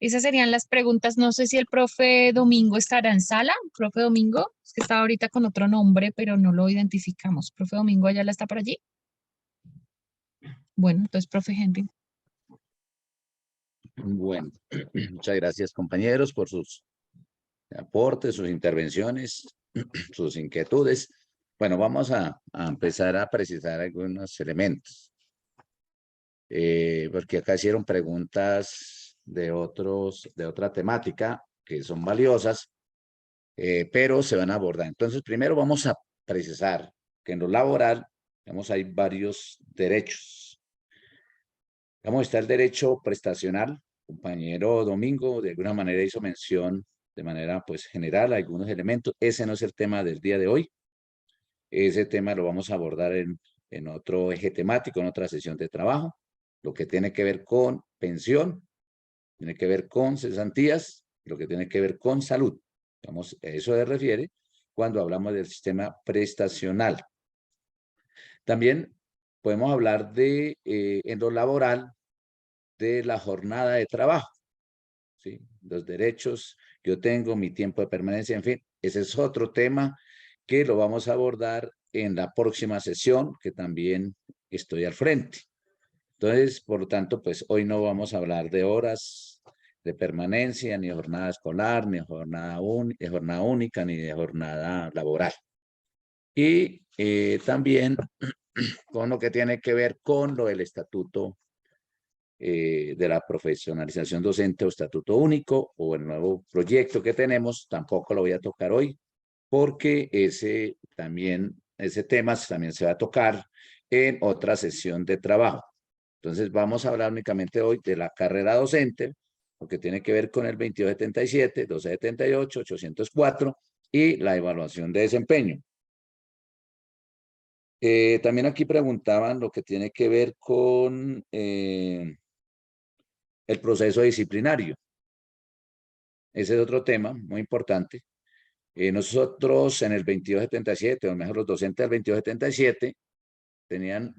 Esas serían las preguntas. No sé si el profe Domingo estará en sala. Profe Domingo, es que estaba ahorita con otro nombre, pero no lo identificamos. Profe Domingo, ¿Ayala está por allí? Bueno, entonces, profe Henry. Bueno, muchas gracias compañeros por sus aportes, sus intervenciones, sus inquietudes. Bueno, vamos a empezar a precisar algunos elementos. Porque acá hicieron preguntas de otra temática que son valiosas, pero se van a abordar. Entonces, primero vamos a precisar que en lo laboral, digamos, hay varios derechos. Digamos, está el derecho prestacional. Compañero Domingo de alguna manera hizo mención de manera pues general a algunos elementos. Ese no es el tema del día de hoy. Ese tema lo vamos a abordar en otro eje temático, en otra sesión de trabajo. Lo que tiene que ver con pensión, tiene que ver con cesantías, lo que tiene que ver con salud. Digamos, a eso se refiere cuando hablamos del sistema prestacional. También podemos hablar de, en lo laboral, de la jornada de trabajo, ¿sí? Los derechos, yo tengo mi tiempo de permanencia, en fin, ese es otro tema que lo vamos a abordar en la próxima sesión, que también estoy al frente. Entonces, por lo tanto, pues hoy no vamos a hablar de horas de permanencia, ni de jornada escolar, ni de jornada única, ni de jornada laboral. Y también con lo que tiene que ver con lo del estatuto de la profesionalización docente o estatuto único o el nuevo proyecto que tenemos, tampoco lo voy a tocar hoy, porque ese tema también se va a tocar en otra sesión de trabajo. Entonces vamos a hablar únicamente hoy de la carrera docente, lo que tiene que ver con el 2277, 1278, 804 y la evaluación de desempeño. También aquí preguntaban lo que tiene que ver con el proceso disciplinario. Ese es otro tema muy importante. Nosotros en el 2277, o mejor los docentes del 2277, tenían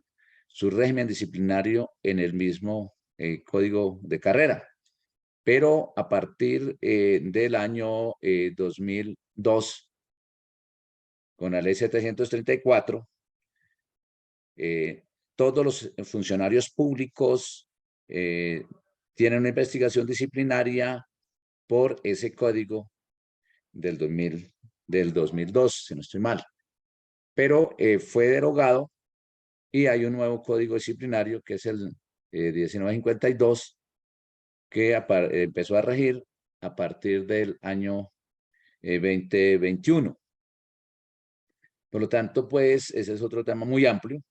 su régimen disciplinario en el mismo código de carrera. Pero a partir del año 2002, con la ley 734, todos los funcionarios públicos tienen una investigación disciplinaria por ese código del 2002, si no estoy mal. Pero fue derogado y hay un nuevo código disciplinario que es el 1952 que empezó a regir a partir del año 2021. Por lo tanto, pues ese es otro tema muy amplio.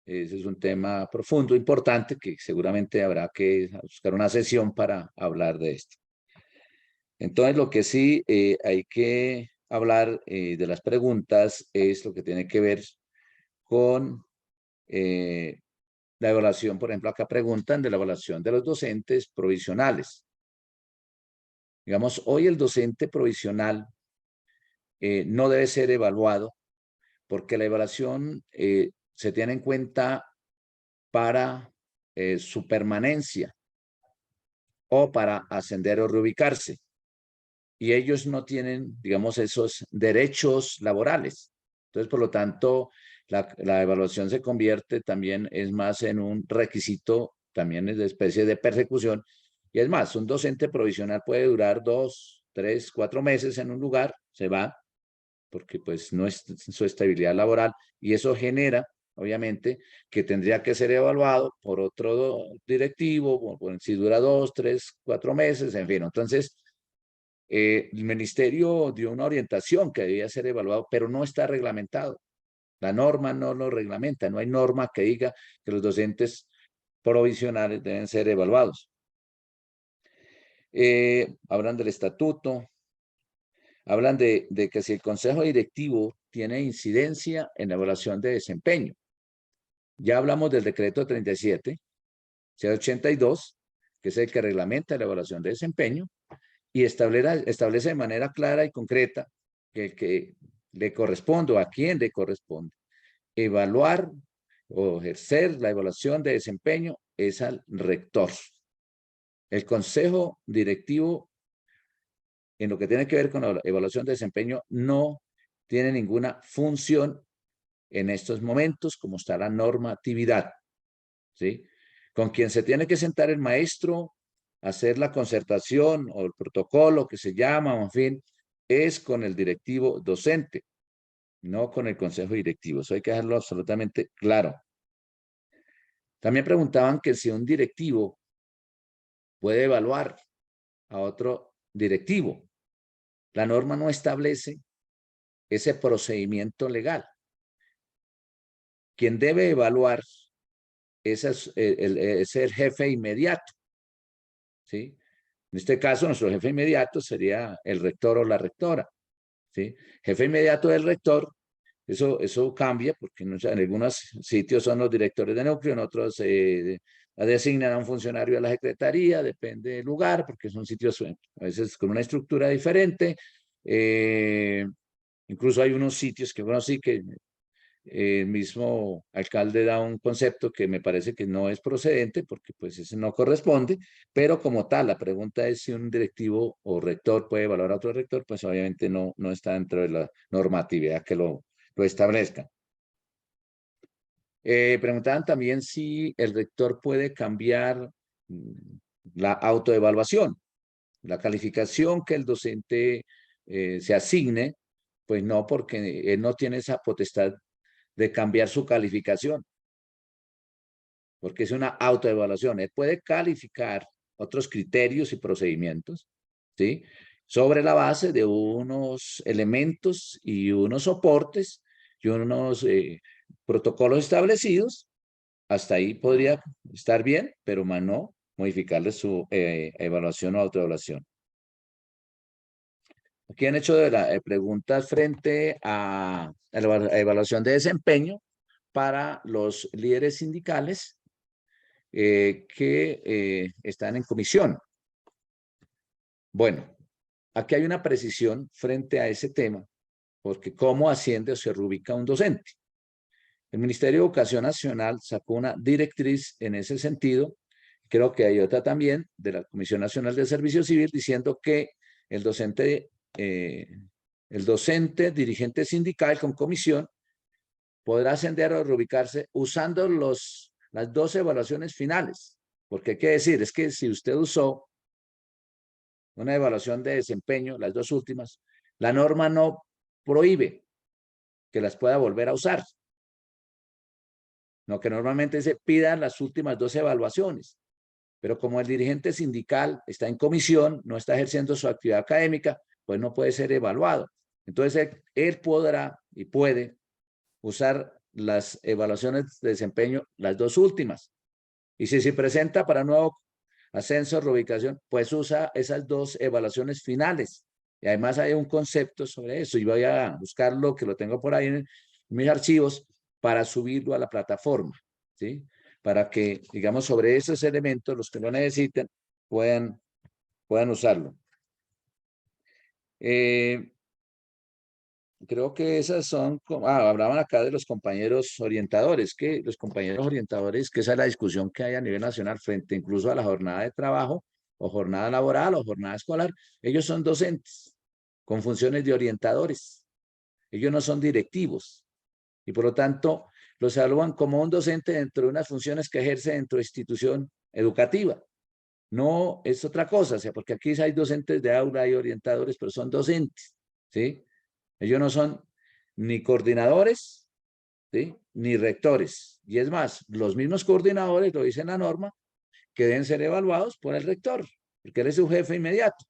Ese es un tema profundo, importante, que seguramente habrá que buscar una sesión para hablar de esto. Entonces, lo que sí hay que hablar de las preguntas es lo que tiene que ver con la evaluación. Por ejemplo, acá preguntan de la evaluación de los docentes provisionales. Digamos, hoy el docente provisional no debe ser evaluado porque la evaluación se tiene en cuenta para su permanencia. o para ascender o reubicarse. Y ellos no tienen, digamos, esos derechos laborales. Entonces, por lo tanto, la evaluación se convierte también, es más en un requisito, también es de especie de persecución. Y es más, un docente provisional puede durar 2, 3, 4 meses en un lugar, se va, porque pues no es su estabilidad laboral, y eso genera, obviamente, que tendría que ser evaluado por otro directivo, si dura 2, 3, 4 meses, en fin. Entonces, el ministerio dio una orientación que debía ser evaluado, pero no está reglamentado. La norma no lo reglamenta, no hay norma que diga que los docentes provisionales deben ser evaluados. Hablan del estatuto, hablan de que si el consejo directivo tiene incidencia en la evaluación de desempeño. Ya hablamos del decreto 37, C82, que es el que reglamenta la evaluación de desempeño, y establece de manera clara y concreta que le corresponde o a quién le corresponde evaluar o ejercer la evaluación de desempeño es al rector. El consejo directivo, en lo que tiene que ver con la evaluación de desempeño, no tiene ninguna función en estos momentos, como está la normatividad, ¿sí? Con quien se tiene que sentar el maestro, hacer la concertación o el protocolo que se llama, o en fin, es con el directivo docente, no con el consejo directivo. Eso hay que dejarlo absolutamente claro. También preguntaban que si un directivo puede evaluar a otro directivo. La norma no establece ese procedimiento legal. Quien debe evaluar es el jefe inmediato, ¿sí? En este caso, nuestro jefe inmediato sería el rector o la rectora, ¿sí? Jefe inmediato del rector, eso cambia porque en algunos sitios son los directores de núcleo, en otros designan a un funcionario de la secretaría, depende del lugar, porque son sitios a veces con una estructura diferente. Incluso hay unos sitios que, bueno, sí que el mismo alcalde da un concepto que me parece que no es procedente porque pues ese no corresponde, pero como tal, la pregunta es si un directivo o rector puede evaluar a otro rector, pues obviamente no está dentro de la normatividad que lo establezca. Preguntaban también si el rector puede cambiar la autoevaluación, la calificación que el docente se asigne, pues no, porque él no tiene esa potestad de cambiar su calificación, porque es una autoevaluación. Él puede calificar otros criterios y procedimientos, ¿sí? Sobre la base de unos elementos y unos soportes y unos protocolos establecidos. Hasta ahí podría estar bien, pero más no modificarle su evaluación o autoevaluación. Aquí han hecho preguntas frente a la evaluación de desempeño para los líderes sindicales que están en comisión. Bueno, aquí hay una precisión frente a ese tema, porque ¿cómo asciende o se reubica un docente? El Ministerio de Educación Nacional sacó una directriz en ese sentido. Creo que hay otra también de la Comisión Nacional de Servicio Civil diciendo que el docente dirigente sindical con comisión podrá ascender o reubicarse usando las 2 evaluaciones finales. Porque hay que decir, es que si usted usó una evaluación de desempeño, las 2 últimas, la norma no prohíbe que las pueda volver a usar. No, que normalmente se pidan las últimas 2 evaluaciones. Pero como el dirigente sindical está en comisión, no está ejerciendo su actividad académica, pues no puede ser evaluado. Entonces, él podrá y puede usar las evaluaciones de desempeño, las 2 últimas. Y si se presenta para nuevo ascenso o reubicación, pues usa esas 2 evaluaciones finales. Y además hay un concepto sobre eso. Y voy a buscarlo, que lo tengo por ahí en mis archivos, para subirlo a la plataforma, ¿sí? Para que, digamos, sobre esos elementos, los que lo necesiten, puedan usarlo. Creo que esas son, hablaban acá de los compañeros orientadores, que esa es la discusión que hay a nivel nacional frente incluso a la jornada de trabajo o jornada laboral o jornada escolar, ellos son docentes con funciones de orientadores. Ellos no son directivos y por lo tanto los evalúan como un docente dentro de unas funciones que ejerce dentro de institución educativa. No es otra cosa, o sea, porque aquí hay docentes de aula y orientadores, pero son docentes, ¿sí? Ellos no son ni coordinadores, ¿sí? Ni rectores. Y es más, los mismos coordinadores, lo dice en la norma, que deben ser evaluados por el rector, porque él es su jefe inmediato.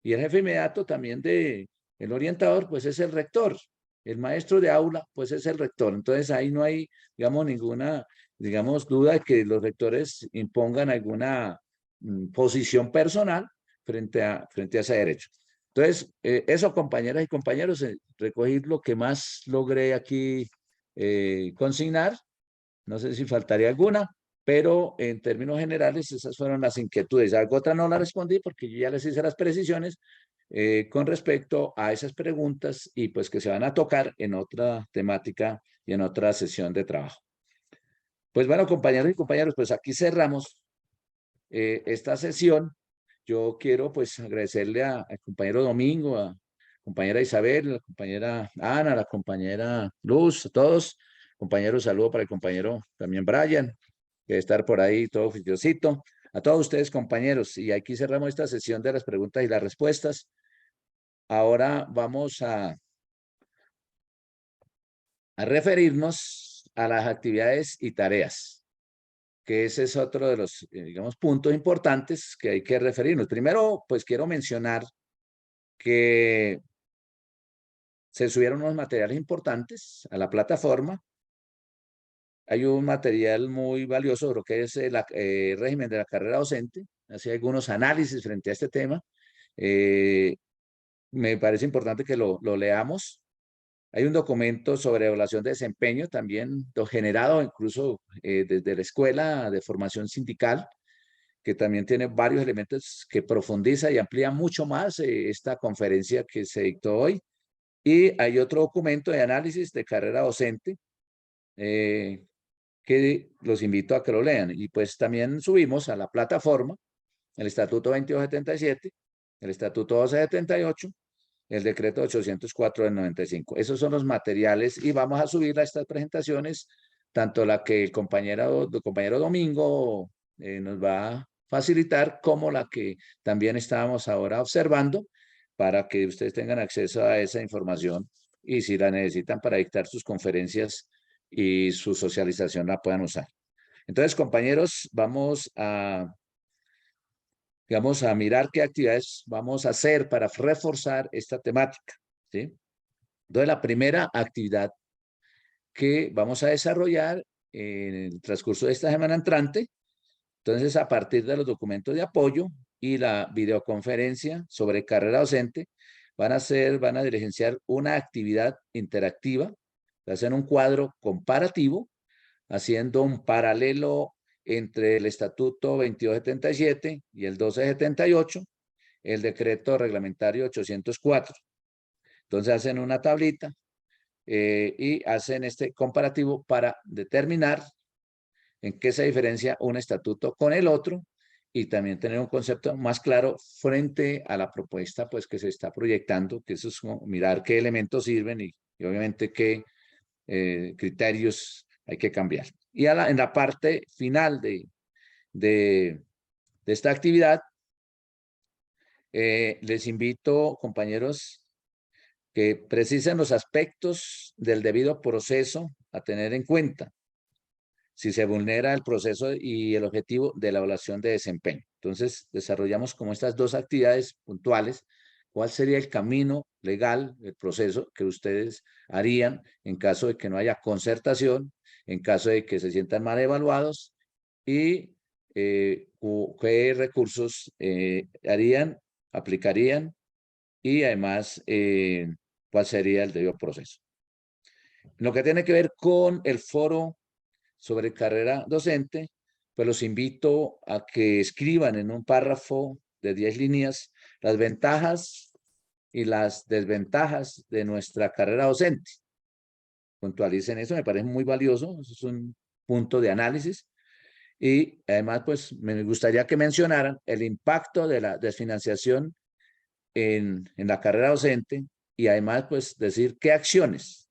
Y el jefe inmediato también del orientador, pues es el rector. El maestro de aula, pues es el rector. Entonces ahí no hay, digamos, ninguna, digamos, duda de que los rectores impongan alguna posición personal frente a ese derecho. Entonces, eso, compañeras y compañeros, recogí lo que más logré aquí consignar. No sé si faltaría alguna, pero en términos generales esas fueron las inquietudes. Algo otra no la respondí porque yo ya les hice las precisiones con respecto a esas preguntas y pues que se van a tocar en otra temática y en otra sesión de trabajo. Pues bueno, compañeros y compañeros, pues aquí cerramos esta sesión. Yo quiero pues agradecerle al compañero Domingo, a la compañera Isabel, a la compañera Ana, a la compañera Luz, a todos. Compañeros, saludo para el compañero también Brian, que debe estar por ahí todo oficiosito. A todos ustedes, compañeros, y aquí cerramos esta sesión de las preguntas y las respuestas. Ahora vamos a referirnos a las actividades y tareas, que ese es otro de los, digamos, puntos importantes que hay que referirnos. Primero, pues quiero mencionar que se subieron unos materiales importantes a la plataforma. Hay un material muy valioso, creo que es el régimen de la carrera docente. Hace algunos análisis frente a este tema. Me parece importante que lo leamos. Hay un documento sobre evaluación de desempeño, también generado incluso desde la Escuela de Formación Sindical, que también tiene varios elementos que profundiza y amplía mucho más esta conferencia que se dictó hoy. Y hay otro documento de análisis de carrera docente que los invito a que lo lean. Y pues también subimos a la plataforma el Estatuto 2277, el Estatuto 1278, el Decreto 804 del 95. Esos son los materiales y vamos a subir a estas presentaciones, tanto la que el compañero Domingo nos va a facilitar, como la que también estábamos ahora observando, para que ustedes tengan acceso a esa información y si la necesitan para dictar sus conferencias y su socialización la puedan usar. Entonces, compañeros, vamos a mirar qué actividades vamos a hacer para reforzar esta temática, ¿sí? Entonces, la primera actividad que vamos a desarrollar en el transcurso de esta semana entrante, entonces, a partir de los documentos de apoyo y la videoconferencia sobre carrera docente, van a diligenciar una actividad interactiva, va a ser un cuadro comparativo, haciendo un paralelo entre el Estatuto 2277 y el 1278, el Decreto Reglamentario 804. Entonces hacen una tablita y hacen este comparativo para determinar en qué se diferencia un estatuto con el otro y también tener un concepto más claro frente a la propuesta pues, que se está proyectando, que eso es como mirar qué elementos sirven y obviamente qué criterios hay que cambiar. Y en la parte final de esta actividad, les invito, compañeros, que precisen los aspectos del debido proceso a tener en cuenta si se vulnera el proceso y el objetivo de la evaluación de desempeño. Entonces, desarrollamos como estas dos actividades puntuales. ¿Cuál sería el camino legal, el proceso que ustedes harían en caso de que no haya concertación, en caso de que se sientan mal evaluados y qué recursos aplicarían y además cuál sería el debido proceso? Lo que tiene que ver con el foro sobre carrera docente, pues los invito a que escriban en un párrafo de 10 líneas las ventajas y las desventajas de nuestra carrera docente. Puntualicen eso, me parece muy valioso, eso es un punto de análisis. Y además, pues me gustaría que mencionaran el impacto de la desfinanciación en la carrera docente y además, pues decir qué acciones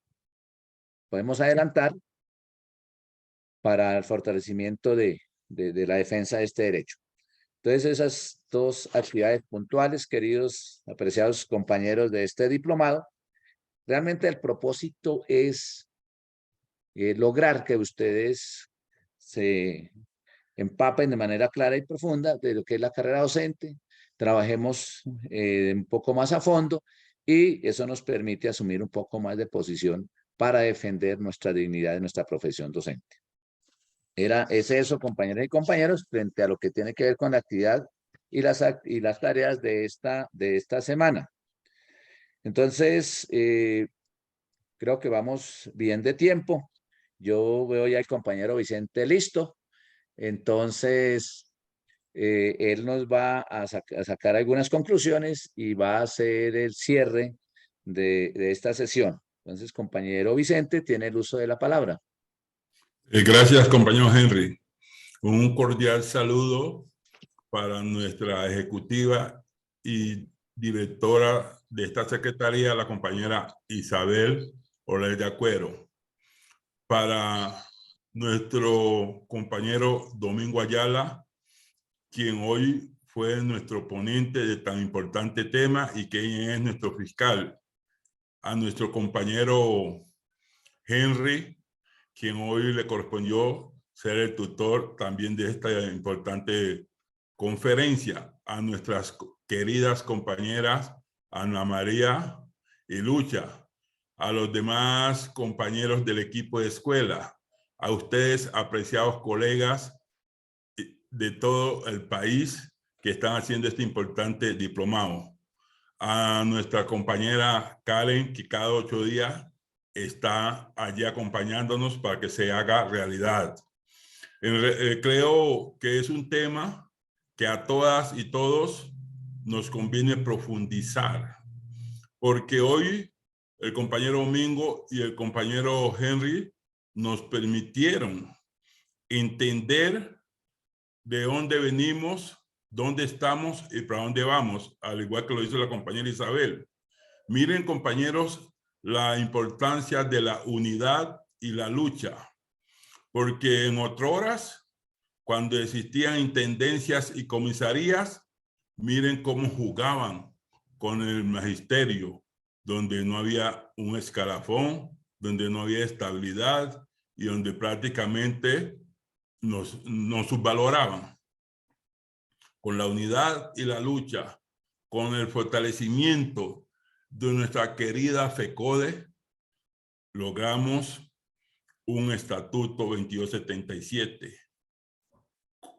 podemos adelantar para el fortalecimiento de la defensa de este derecho. Entonces, esas dos actividades puntuales, queridos, apreciados compañeros de este diplomado, realmente el propósito es lograr que ustedes se empapen de manera clara y profunda de lo que es la carrera docente, trabajemos un poco más a fondo y eso nos permite asumir un poco más de posición para defender nuestra dignidad de nuestra profesión docente. Es eso, compañeras y compañeros, frente a lo que tiene que ver con la actividad y las tareas de esta semana. Entonces, creo que vamos bien de tiempo. Yo veo ya al compañero Vicente listo. Entonces, él nos va a sacar algunas conclusiones y va a hacer el cierre de esta sesión. Entonces, compañero Vicente, tiene el uso de la palabra. Gracias, compañero Henry. Un cordial saludo para nuestra ejecutiva y directora de esta secretaría, la compañera Isabel Olaya Cuero. Para nuestro compañero Domingo Ayala, quien hoy fue nuestro ponente de tan importante tema y quien es nuestro fiscal. A nuestro compañero Henry, quien hoy le correspondió ser el tutor también de esta importante conferencia. A nuestras queridas compañeras Ana María y Lucha, a los demás compañeros del equipo de escuela, a ustedes, apreciados colegas de todo el país que están haciendo este importante diplomado. A nuestra compañera Karen, que cada 8 días está allí acompañándonos para que se haga realidad. Creo que es un tema que a todas y todos nos conviene profundizar, porque hoy el compañero Domingo y el compañero Henry nos permitieron entender de dónde venimos, dónde estamos y para dónde vamos, al igual que lo hizo la compañera Isabel. Miren, compañeros, la importancia de la unidad y la lucha, porque en otrhoras, cuando existían intendencias y comisarías, miren cómo jugaban con el magisterio, donde no había un escalafón, donde no había estabilidad y donde prácticamente nos subvaloraban. Con la unidad y la lucha, con el fortalecimiento de nuestra querida FECODE, logramos un estatuto 2277.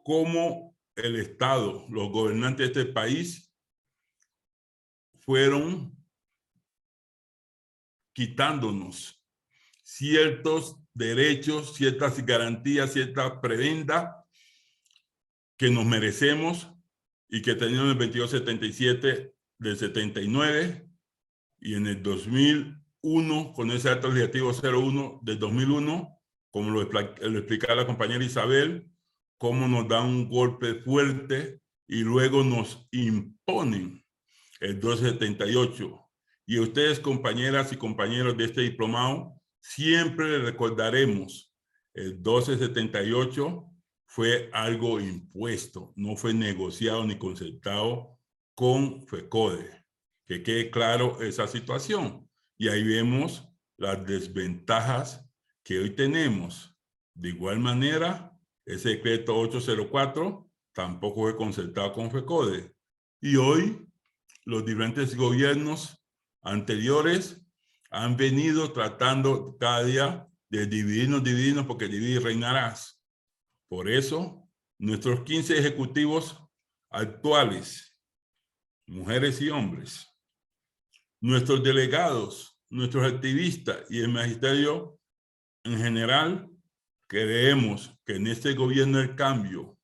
Cómo el Estado, los gobernantes de este país fueron quitándonos ciertos derechos, ciertas garantías, cierta prebenda que nos merecemos y que teníamos en el 2277 del 79 y en el 2001 con ese acto legislativo 01 del 2001, como lo explicaba la compañera Isabel, cómo nos dan un golpe fuerte y luego nos imponen el 278. Y ustedes, compañeras y compañeros de este diplomado, siempre les recordaremos, el 1278 fue algo impuesto, no fue negociado ni concertado con FECODE. Que quede claro esa situación. Y ahí vemos las desventajas que hoy tenemos. De igual manera, ese decreto 804 tampoco fue concertado con FECODE. Y hoy los diferentes gobiernos anteriores han venido tratando cada día de dividirnos porque dividir reinarás. Por eso, nuestros 15 ejecutivos actuales, mujeres y hombres, nuestros delegados, nuestros activistas y el magisterio en general, creemos que en este gobierno del cambio,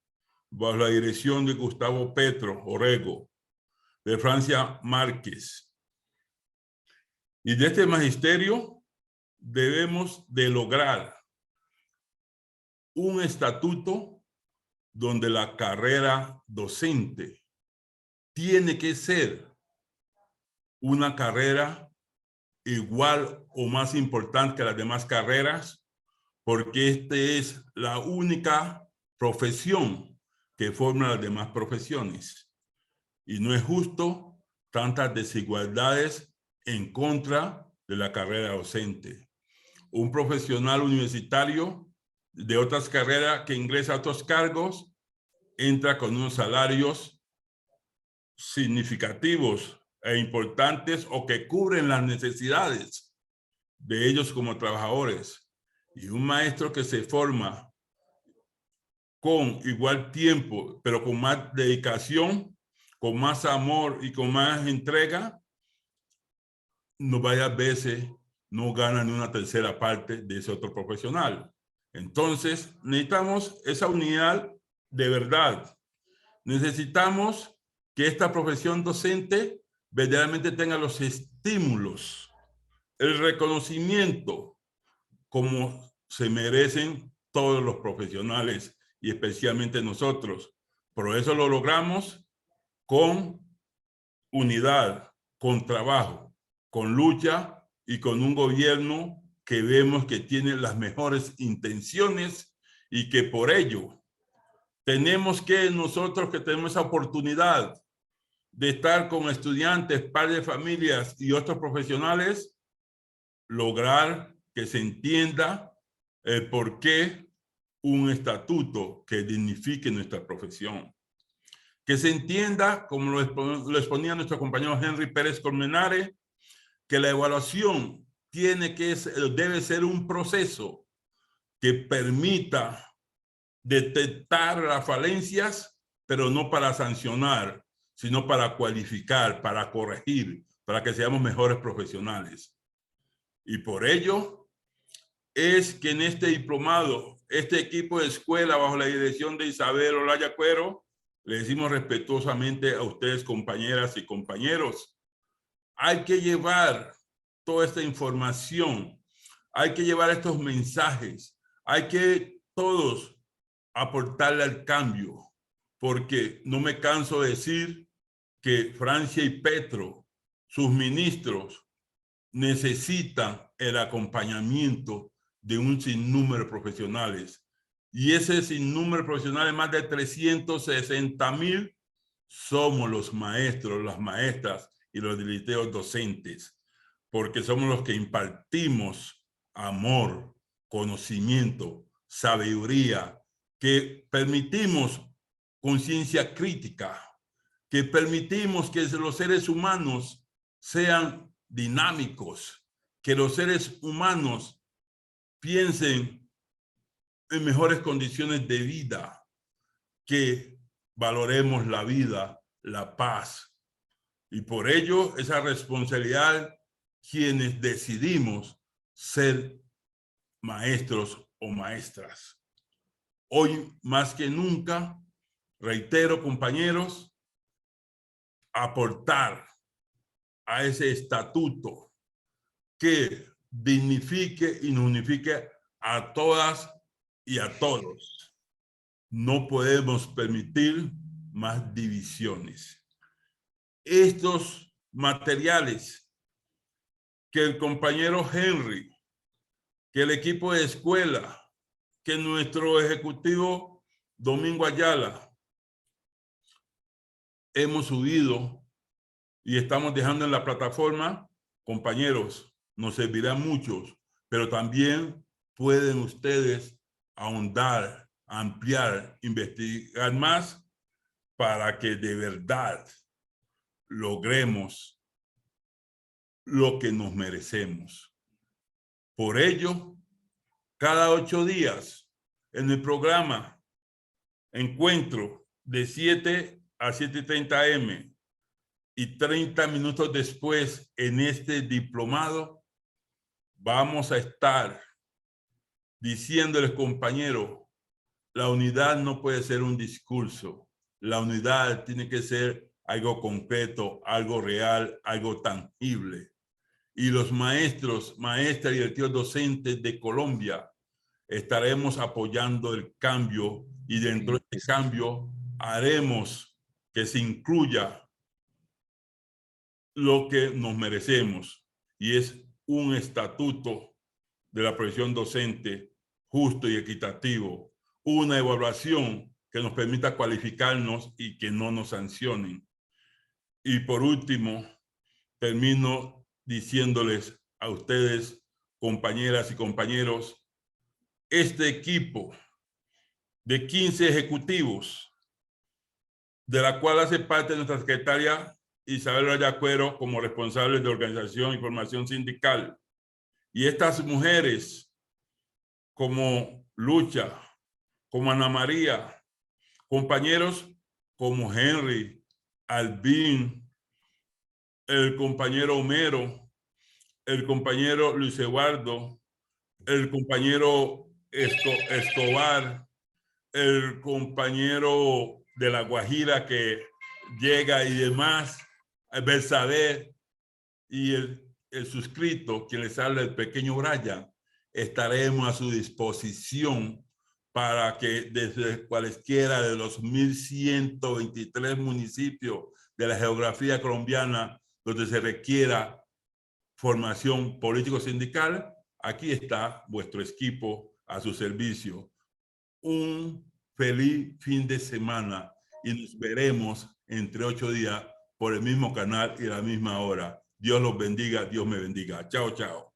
bajo la dirección de Gustavo Petro Orrego, de Francia Márquez y de este magisterio, debemos de lograr un estatuto donde la carrera docente tiene que ser una carrera igual o más importante que las demás carreras, porque esta es la única profesión que forma las demás profesiones. Y no es justo tantas desigualdades en contra de la carrera docente. Un profesional universitario de otras carreras que ingresa a otros cargos entra con unos salarios significativos e importantes o que cubren las necesidades de ellos como trabajadores. Y un maestro que se forma con igual tiempo, pero con más dedicación, con más amor y con más entrega, no varias veces no gana ni una tercera parte de ese otro profesional. Entonces, necesitamos esa unidad de verdad. Necesitamos que esta profesión docente verdaderamente tenga los estímulos, el reconocimiento como se merecen todos los profesionales y especialmente nosotros. Por eso lo logramos con unidad, con trabajo, con lucha y con un gobierno que vemos que tiene las mejores intenciones y que por ello tenemos que nosotros que tenemos esa oportunidad de estar con estudiantes, padres de familias y otros profesionales, lograr que se entienda el por qué un estatuto que dignifique nuestra profesión. Que se entienda, como lo exponía nuestro compañero Henry Pérez Colmenares, que la evaluación debe ser un proceso que permita detectar las falencias, pero no para sancionar, sino para cualificar, para corregir, para que seamos mejores profesionales. Y por ello es que en este diplomado, este equipo de escuela bajo la dirección de Isabel Olaya Cuero, le decimos respetuosamente a ustedes, compañeras y compañeros, hay que llevar toda esta información, hay que llevar estos mensajes, hay que todos aportarle al cambio, porque no me canso de decir que Francia y Petro, sus ministros, necesitan el acompañamiento de un sinnúmero de profesionales. Y ese sinnúmero de profesionales, más de 360,000, somos los maestros, las maestras y los directivos docentes, porque somos los que impartimos amor, conocimiento, sabiduría, que permitimos conciencia crítica, que permitimos que los seres humanos sean dinámicos, que los seres humanos piensen en mejores condiciones de vida, que valoremos la vida, la paz. Y por ello, esa responsabilidad, quienes decidimos ser maestros o maestras. Hoy, más que nunca, reitero, compañeros, aportar a ese estatuto que dignifique y unifique a todas y a todos. No podemos permitir más divisiones. Estos materiales que el compañero Henry, que el equipo de escuela, que nuestro ejecutivo Domingo Ayala hemos subido y estamos dejando en la plataforma, compañeros, nos servirán muchos, pero también pueden ustedes ahondar, ampliar, investigar más para que de verdad logremos lo que nos merecemos. Por ello, cada 8 días en el programa Encuentro de 7 a 7:30 AM y 30 minutos después en este diplomado, vamos a estar diciéndoles, compañeros, la unidad no puede ser un discurso. La unidad tiene que ser algo concreto, algo real, algo tangible. Y los maestros, maestras y directivos docentes de Colombia estaremos apoyando el cambio y dentro de este cambio haremos que se incluya lo que nos merecemos, y es un estatuto de la profesión docente justo y equitativo, una evaluación que nos permita cualificarnos y que no nos sancionen. Y por último, termino diciéndoles a ustedes, compañeras y compañeros, este equipo de 15 ejecutivos, de la cual hace parte nuestra secretaria Isabel Rayacuero como responsable de organización y formación sindical, y estas mujeres como Lucha, como Ana María, compañeros como Henry, Albín, el compañero Homero, el compañero Luis Eduardo, el compañero Escobar, el compañero de La Guajira que llega y demás, Bersadet, y el suscrito, quien les habla, el pequeño Brian, estaremos a su disposición para que desde cualesquiera de los 1.123 municipios de la geografía colombiana donde se requiera formación político-sindical, aquí está vuestro equipo a su servicio. Un feliz fin de semana y nos veremos entre 8 días por el mismo canal y la misma hora. Dios los bendiga, Dios me bendiga. Chao, chao.